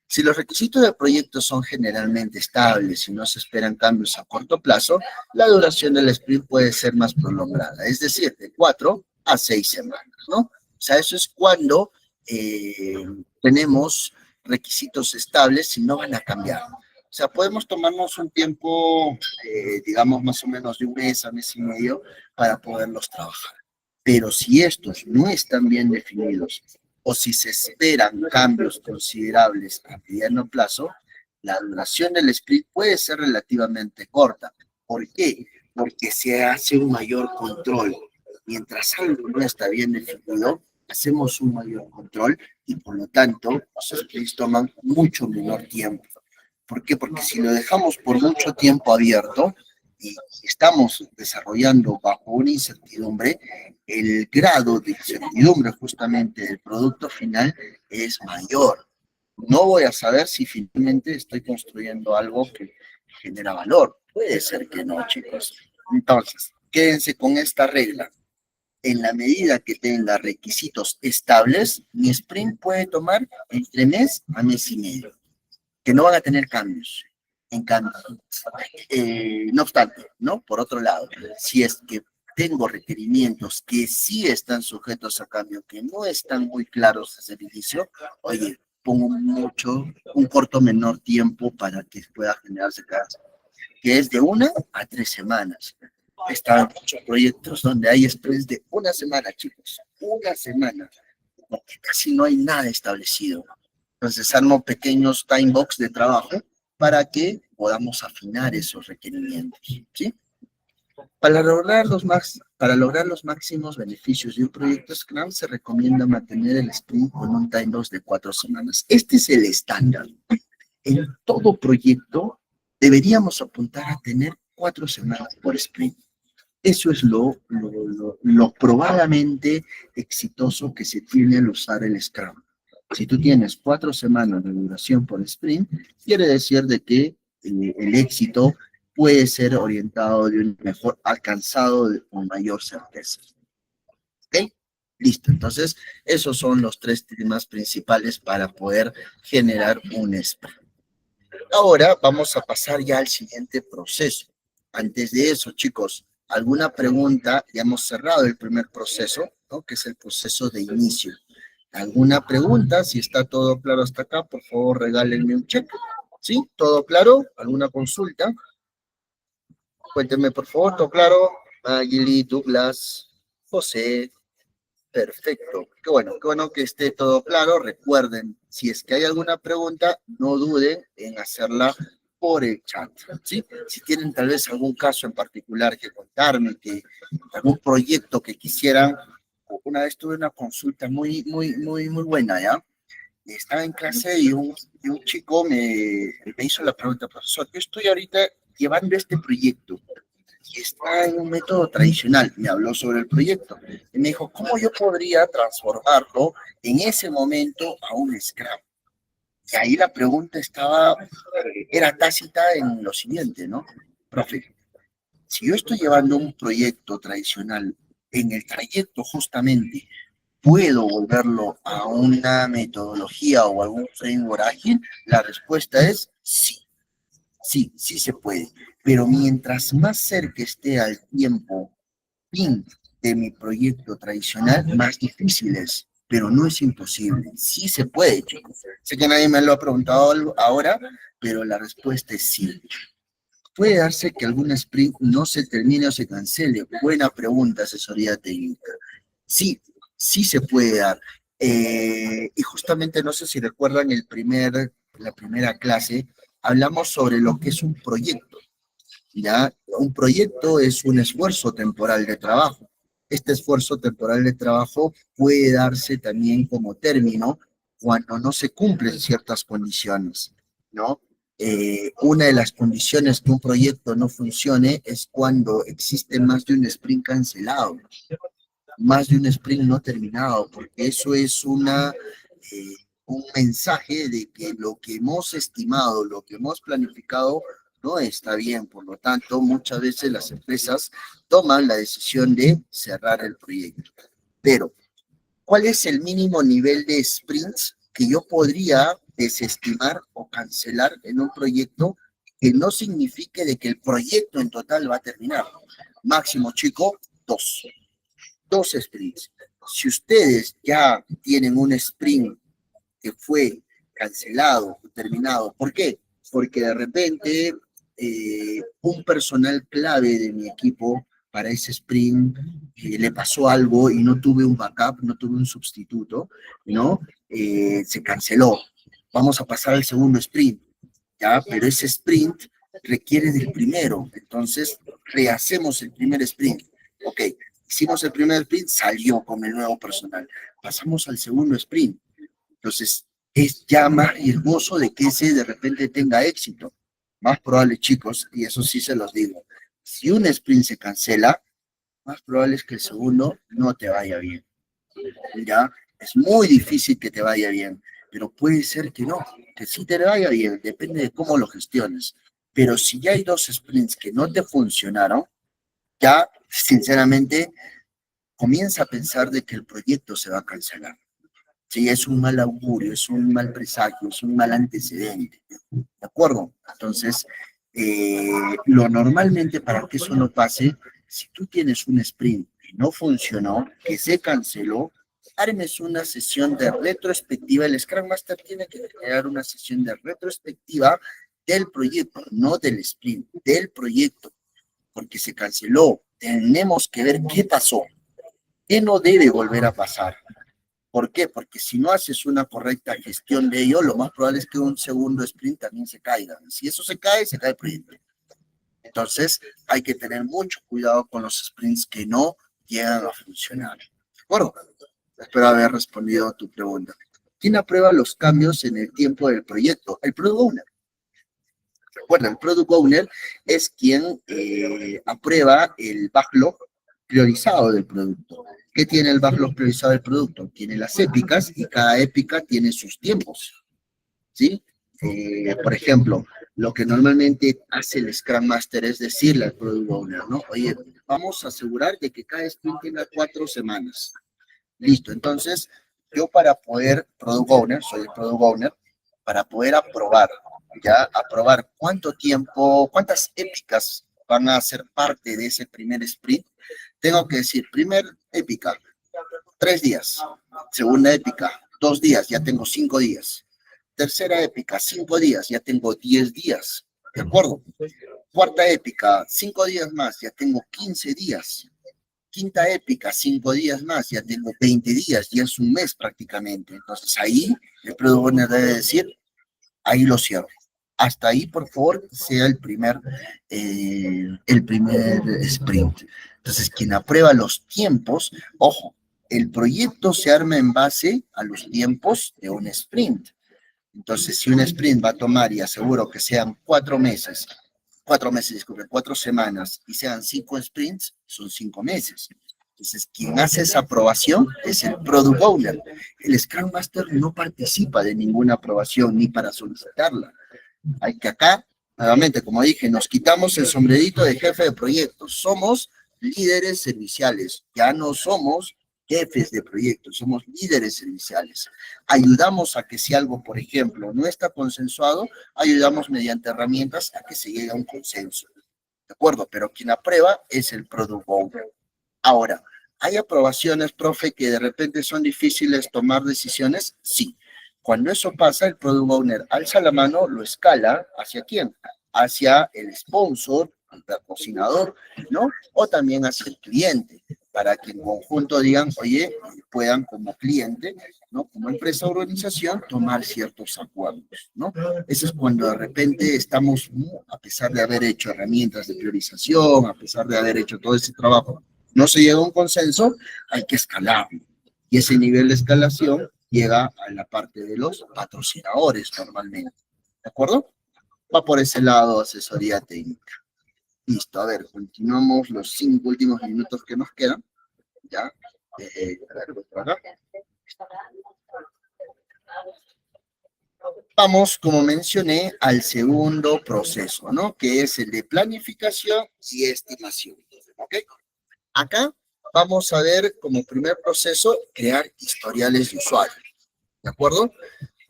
Speaker 1: Si los requisitos del proyecto son generalmente estables y no se esperan cambios a corto plazo, la duración del sprint puede ser más prolongada, es decir, de 4 a 6 semanas, ¿no? O sea, eso es cuando tenemos requisitos estables y no van a cambiar. O sea, podemos tomarnos un tiempo, digamos, más o menos de un mes a mes y medio para poderlos trabajar. Pero si estos no están bien definidos o si se esperan cambios considerables a mediano plazo, la duración del sprint puede ser relativamente corta. ¿Por qué? Porque se hace un mayor control. Mientras algo no está bien definido, hacemos un mayor control y por lo tanto los sprints toman mucho menor tiempo. ¿Por qué? Porque si lo dejamos por mucho tiempo abierto y estamos desarrollando bajo una incertidumbre, el grado de incertidumbre justamente del producto final es mayor. No voy a saber si finalmente estoy construyendo algo que genera valor. Puede ser que no, chicos. Entonces, quédense con esta regla. En la medida que tenga requisitos estables, mi sprint puede tomar entre mes a mes y medio, que no van a tener cambios. En cambio, no obstante, ¿no? Por otro lado, si es que tengo requerimientos que sí están sujetos a cambio, que no están muy claros desde el inicio, oye, pongo un corto menor tiempo para que pueda generarse cada, que es de 1 a 3 semanas. Están muchos proyectos donde hay sprints de 1 semana, chicos, 1 semana, porque casi no hay nada establecido. Entonces armo pequeños time box de trabajo para que podamos afinar esos requerimientos, ¿sí? Para lograr los máximos beneficios de un proyecto Scrum, se recomienda mantener el sprint con un time loss de 4 semanas. Este es el estándar. En todo proyecto deberíamos apuntar a tener 4 semanas por sprint. Eso es lo probadamente exitoso que se tiene al usar el Scrum. Si tú tienes 4 semanas de duración por sprint, quiere decir de que el éxito puede ser orientado de un mejor, alcanzado con mayor certeza. ¿Ok? Listo. Entonces, esos son los 3 temas principales para poder generar un sprint. Ahora vamos a pasar ya al siguiente proceso. Antes de eso, chicos, ¿alguna pregunta? Ya hemos cerrado el primer proceso, ¿no? Que es el proceso de inicio. ¿Alguna pregunta? Si está todo claro hasta acá, por favor, regálenme un check. ¿Sí? ¿Todo claro? ¿Alguna consulta? Cuéntenme, por favor, ¿todo claro? Magili, Douglas, José. Perfecto. Qué bueno que esté todo claro. Recuerden, si es que hay alguna pregunta, no duden en hacerla por el chat, ¿sí? Si tienen tal vez algún caso en particular que contarme, algún proyecto que quisieran. Una vez tuve una consulta muy buena, ¿ya? Estaba en clase y un chico me hizo la pregunta: profesor, yo estoy ahorita llevando este proyecto y está en un método tradicional. Me habló sobre el proyecto y me dijo, ¿cómo yo podría transformarlo en ese momento a un Scrum? Y ahí la pregunta era tácita en lo siguiente, ¿no? Profe, si yo estoy llevando un proyecto tradicional, en el trayecto justamente, ¿puedo volverlo a una metodología o algún framework ágil? La respuesta es sí. Sí se puede, pero mientras más cerca esté al tiempo fin de mi proyecto tradicional, más difícil es, pero no es imposible. Sí se puede, chicos. Sé que nadie me lo ha preguntado ahora, pero la respuesta es sí. ¿Puede darse que algún sprint no se termine o se cancele? Buena pregunta, asesoría técnica. Sí, sí se puede dar. Y justamente no sé si recuerdan la primera clase, hablamos sobre lo que es un proyecto. ¿Ya? Un proyecto es un esfuerzo temporal de trabajo. Este esfuerzo temporal de trabajo puede darse también como término cuando no se cumplen ciertas condiciones, ¿no? Una de las condiciones que un proyecto no funcione es cuando existe más de un sprint cancelado, más de un sprint no terminado, porque eso es un mensaje de que lo que hemos estimado, lo que hemos planificado, no está bien. Por lo tanto, muchas veces las empresas toman la decisión de cerrar el proyecto. Pero, ¿cuál es el mínimo nivel de sprints que yo podría desestimar o cancelar en un proyecto que no signifique de que el proyecto en total va a terminar? Máximo, chico, 2. 2 sprints. Si ustedes ya tienen un sprint que fue cancelado, terminado, ¿por qué? Porque de repente un personal clave de mi equipo para ese sprint le pasó algo y no tuve un backup, no tuve un sustituto, ¿no? Se canceló. Vamos a pasar al segundo sprint, ¿ya? Pero ese sprint requiere del primero, entonces rehacemos el primer sprint. Ok, hicimos el primer sprint, salió con el nuevo personal. Pasamos al segundo sprint. Entonces, es ya más riesgoso de que ese de repente tenga éxito. Más probable, chicos, y eso sí se los digo. Si un sprint se cancela, más probable es que el segundo no te vaya bien. ¿Ya? Es muy difícil que te vaya bien, pero puede ser que no, que sí te vaya bien, depende de cómo lo gestiones. Pero si ya hay 2 sprints que no te funcionaron, ya, sinceramente, comienza a pensar de que el proyecto se va a cancelar. Sí, es un mal augurio, es un mal presagio, es un mal antecedente. ¿De acuerdo? Entonces, lo normalmente para que eso no pase, si tú tienes un sprint que no funcionó, que se canceló, armes una sesión de retrospectiva. El Scrum Master tiene que crear una sesión de retrospectiva del proyecto, no del sprint, del proyecto, porque se canceló. Tenemos que ver qué pasó, qué no debe volver a pasar. ¿Por qué? Porque si no haces una correcta gestión de ello, lo más probable es que un segundo sprint también se caiga. Si eso se cae el proyecto. Entonces, hay que tener mucho cuidado con los sprints que no llegan a funcionar. ¿De acuerdo? Espero haber respondido a tu pregunta. ¿Quién aprueba los cambios en el tiempo del proyecto? El Product Owner. Bueno, el Product Owner es quien aprueba el backlog priorizado del producto. ¿Qué tiene el backlog priorizado del producto? Tiene las épicas y cada épica tiene sus tiempos, ¿sí? Por ejemplo, lo que normalmente hace el Scrum Master es decirle al Product Owner, ¿no? Oye, vamos a asegurar de que cada sprint tenga 4 semanas. Listo, entonces yo para poder, Product Owner, soy el Product Owner, para poder aprobar, ya, aprobar cuánto tiempo, cuántas épicas van a ser parte de ese primer sprint, tengo que decir, primer épica, 3 días, segunda épica, 2 días, ya tengo 5 días, tercera épica, 5 días, ya tengo 10 días, ¿de acuerdo? Cuarta épica, 5 días más, ya tengo 15 días. Quinta épica, 5 días más, ya tengo 20 días, ya es un mes prácticamente. Entonces ahí el Product Owner debe decir, ahí lo cierro. Hasta ahí, por favor, sea el primer sprint. Entonces, quien aprueba los tiempos, ojo, el proyecto se arma en base a los tiempos de un sprint. Entonces, si un sprint va a tomar, y aseguro que sean 4 meses, disculpen, 4 semanas, y sean 5 sprints, son 5 meses. Entonces, quien hace esa aprobación es el Product Owner. El Scrum Master no participa de ninguna aprobación ni para solicitarla. Hay que acá, nuevamente, como dije, nos quitamos el sombrerito de jefe de proyectos. Somos líderes serviciales, ya no somos jefes de proyectos, somos líderes serviciales. Ayudamos a que si algo, por ejemplo, no está consensuado, ayudamos mediante herramientas a que se llegue a un consenso. ¿De acuerdo? Pero quien aprueba es el Product Owner. Ahora, ¿hay aprobaciones, profe, que de repente son difíciles tomar decisiones? Sí. Cuando eso pasa, el Product Owner alza la mano, lo escala, ¿hacia quién? Hacia el sponsor, el patrocinador, ¿no? O también hacia el cliente, para que en conjunto digan, oye, puedan como cliente, ¿no? Como empresa o organización, tomar ciertos acuerdos, ¿no? Eso es cuando de repente estamos, a pesar de haber hecho herramientas de priorización, a pesar de haber hecho todo ese trabajo, no se llega a un consenso, hay que escalarlo. Y ese nivel de escalación llega a la parte de los patrocinadores normalmente. ¿De acuerdo? Va por ese lado asesoría técnica. Listo, a ver, continuamos los 5 últimos minutos que nos quedan. ¿Ya? A ver, voy por acá. Vamos, como mencioné, al segundo proceso, ¿no? Que es el de planificación y estimación. ¿Ok? Acá vamos a ver como primer proceso crear historiales de usuario. ¿De acuerdo?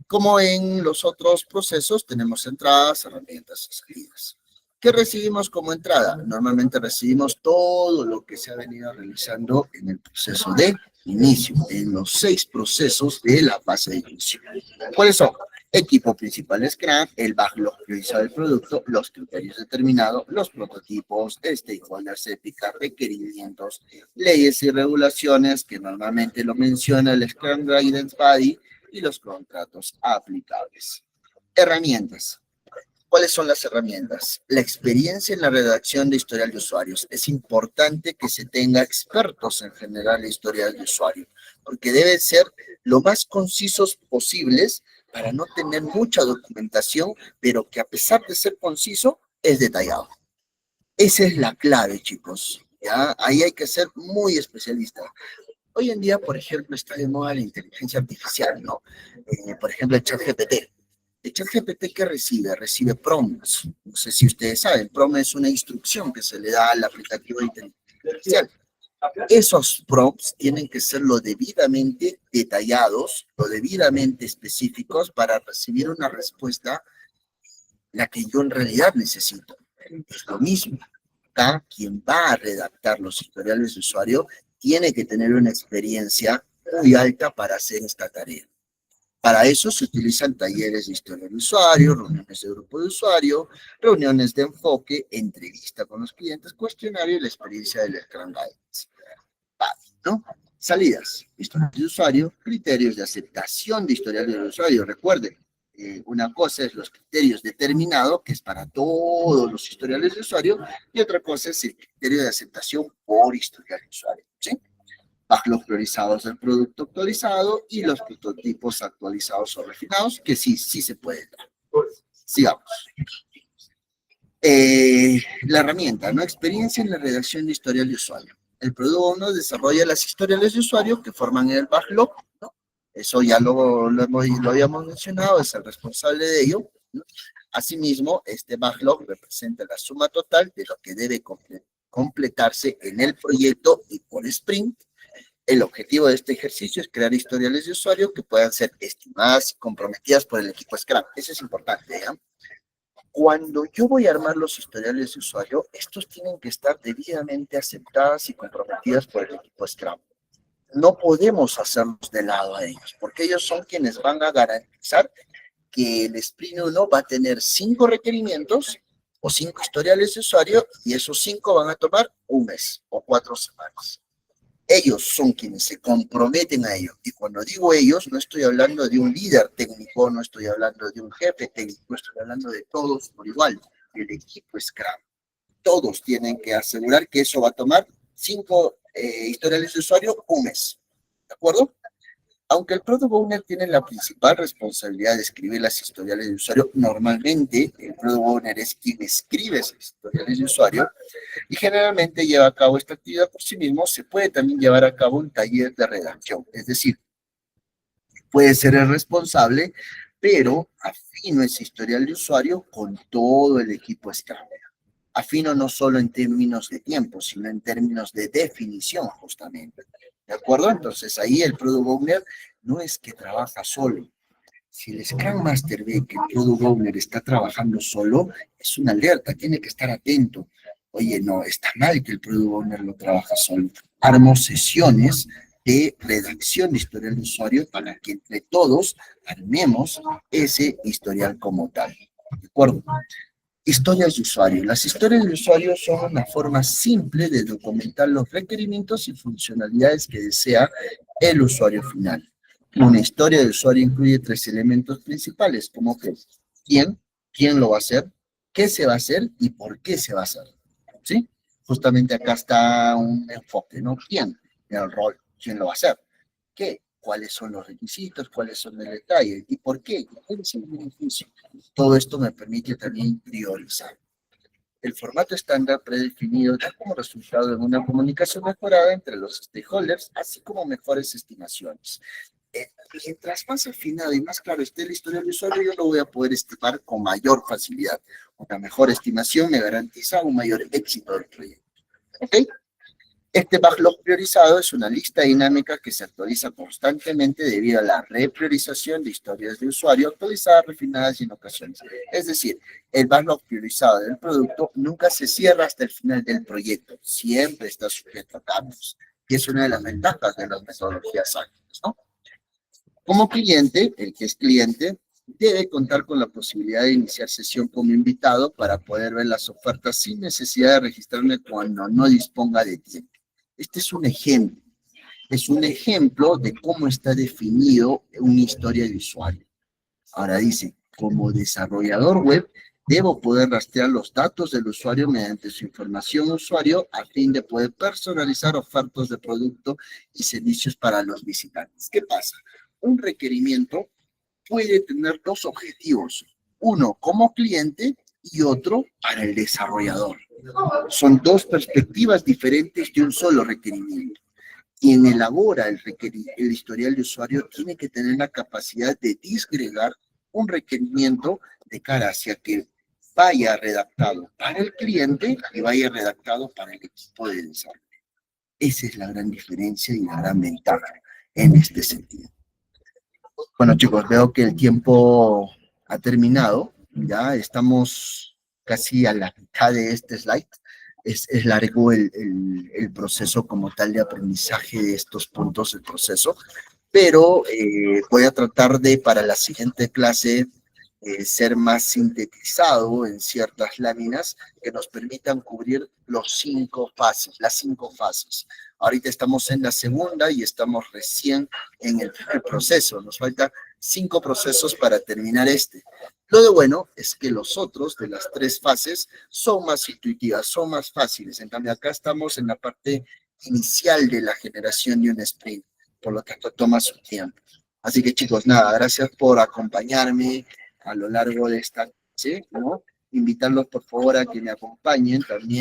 Speaker 1: Como en los otros procesos, tenemos entradas, herramientas y salidas. ¿Qué recibimos como entrada? Normalmente recibimos todo lo que se ha venido realizando en el proceso de inicio, en los 6 procesos de la fase de inicio. ¿Cuáles son? Equipo principal Scrum, el backlog priorizado del producto, los criterios determinados, los prototipos, stakeholders, épicas, requerimientos, leyes y regulaciones, que normalmente lo menciona el Scrum Guidance Body, y los contratos aplicables. Herramientas. ¿Cuáles son las herramientas? La experiencia en la redacción de historial de usuarios. Es importante que se tenga expertos en general de historial de usuario, porque deben ser lo más concisos posibles para no tener mucha documentación, pero que a pesar de ser conciso, es detallado. Esa es la clave, chicos. ¿Ya? Ahí hay que ser muy especialista. Hoy en día, por ejemplo, está de moda la inteligencia artificial, ¿no? Por ejemplo, el ChatGPT. ¿El ChatGPT qué recibe? Recibe prompts. No sé si ustedes saben, prompt es una instrucción que se le da al aplicativo de inteligencia artificial. Esos prompts tienen que ser lo debidamente detallados, lo debidamente específicos para recibir una respuesta la que yo en realidad necesito. Es lo mismo. Acá, quien va a redactar los historiales de usuario tiene que tener una experiencia muy alta para hacer esta tarea. Para eso se utilizan talleres de historia de usuario, reuniones de grupo de usuario, reuniones de enfoque, entrevista con los clientes, cuestionario y la experiencia del Scrum Guidance. ¿No? Salidas, historial de usuario, criterios de aceptación de historial de usuario. Recuerden, una cosa es los criterios determinados, que es para todos los historiales de usuario, y otra cosa es el criterio de aceptación por historial de usuario, ¿sí? Backlogs priorizados del producto actualizado y los prototipos actualizados o refinados, que sí se pueden dar. Sigamos. La herramienta, ¿no? Experiencia en la redacción de historial de usuario. El Product Owner desarrolla las historiales de usuario que forman el backlog, ¿no? Eso ya lo habíamos mencionado, es el responsable de ello, ¿no? Asimismo, este backlog representa la suma total de lo que debe completarse en el proyecto y por sprint. El objetivo de este ejercicio es crear historiales de usuario que puedan ser estimadas y comprometidas por el equipo Scrum. Eso es importante, ¿eh? Cuando yo voy a armar los historiales de usuario, estos tienen que estar debidamente aceptadas y comprometidas por el equipo Scrum. No podemos hacerlos de lado a ellos, porque ellos son quienes van a garantizar que el Sprint 1 va a tener 5 requerimientos o 5 historiales de usuario y esos 5 van a tomar un mes o 4 semanas. Ellos son quienes se comprometen a ello. Y cuando digo ellos, no estoy hablando de un líder técnico, no estoy hablando de un jefe técnico, estoy hablando de todos por igual, del equipo Scrum. Todos tienen que asegurar que eso va a tomar 5 historiales de usuario, un mes. ¿De acuerdo? Aunque el Product Owner tiene la principal responsabilidad de escribir las historiales de usuario, normalmente el Product Owner es quien escribe esas historiales de usuario y generalmente lleva a cabo esta actividad por sí mismo. Se puede también llevar a cabo un taller de redacción, es decir, puede ser el responsable, pero afino ese historial de usuario con todo el equipo Scrum. Afino no solo en términos de tiempo, sino en términos de definición, justamente. ¿De acuerdo? Entonces, ahí el Product Owner no es que trabaja solo. Si el Scrum Master ve que el Product Owner está trabajando solo, es una alerta, tiene que estar atento. Oye, no, está mal que el Product Owner lo trabaja solo. Armo sesiones de redacción de historial de usuario para que entre todos armemos ese historial como tal. ¿De acuerdo? Historias de usuario. Las historias de usuario son una forma simple de documentar los requerimientos y funcionalidades que desea el usuario final. Una historia de usuario incluye 3 elementos principales, como que quién lo va a hacer, qué se va a hacer y por qué se va a hacer. ¿Sí? Justamente acá está un enfoque, ¿no? ¿Quién? El rol, ¿quién lo va a hacer? ¿Qué? ¿Cuáles son los requisitos? ¿Cuáles son el detalle? ¿Y por qué? ¿Cuál es el beneficio? Todo esto me permite también priorizar. El formato estándar predefinido da como resultado en una comunicación mejorada entre los stakeholders, así como mejores estimaciones. Mientras más afinado y más claro esté la historia del usuario, yo lo voy a poder estimar con mayor facilidad. Una mejor estimación me garantiza un mayor éxito del proyecto. ¿Ok? Este backlog priorizado es una lista dinámica que se actualiza constantemente debido a la repriorización de historias de usuario actualizadas, refinadas y en ocasiones. Es decir, el backlog priorizado del producto nunca se cierra hasta el final del proyecto, siempre está sujeto a cambios, y es una de las ventajas de las metodologías ágiles, ¿no? Como cliente, el que es cliente, debe contar con la posibilidad de iniciar sesión como invitado para poder ver las ofertas sin necesidad de registrarme cuando no disponga de tiempo. Este es un ejemplo de cómo está definido una historia de usuario. Ahora dice, como desarrollador web, debo poder rastrear los datos del usuario mediante su información usuario a fin de poder personalizar ofertas de producto y servicios para los visitantes. ¿Qué pasa? Un requerimiento puede tener 2 objetivos, uno como cliente y otro para el desarrollador. Son 2 perspectivas diferentes de un solo requerimiento. Quien elabora el historial de usuario tiene que tener la capacidad de disgregar un requerimiento de cara hacia que vaya redactado para el cliente y vaya redactado para el equipo de desarrollo. Esa es la gran diferencia y la gran ventaja en este sentido. Bueno, chicos, veo que el tiempo ha terminado. Ya estamos casi a la mitad de este slide. Es largo el proceso como tal de aprendizaje de estos puntos del proceso, pero voy a tratar de, para la siguiente clase, ser más sintetizado en ciertas láminas que nos permitan cubrir las 5 fases. Ahorita estamos en la segunda y estamos recién en el primer proceso. Nos falta 5 procesos para terminar este. Lo de bueno es que los otros de las 3 fases son más intuitivas, son más fáciles. En cambio, acá estamos en la parte inicial de la generación de un sprint, por lo tanto toma su tiempo. Así que chicos, nada, gracias por acompañarme a lo largo de esta noche, ¿no? Invitarlos por favor a que me acompañen también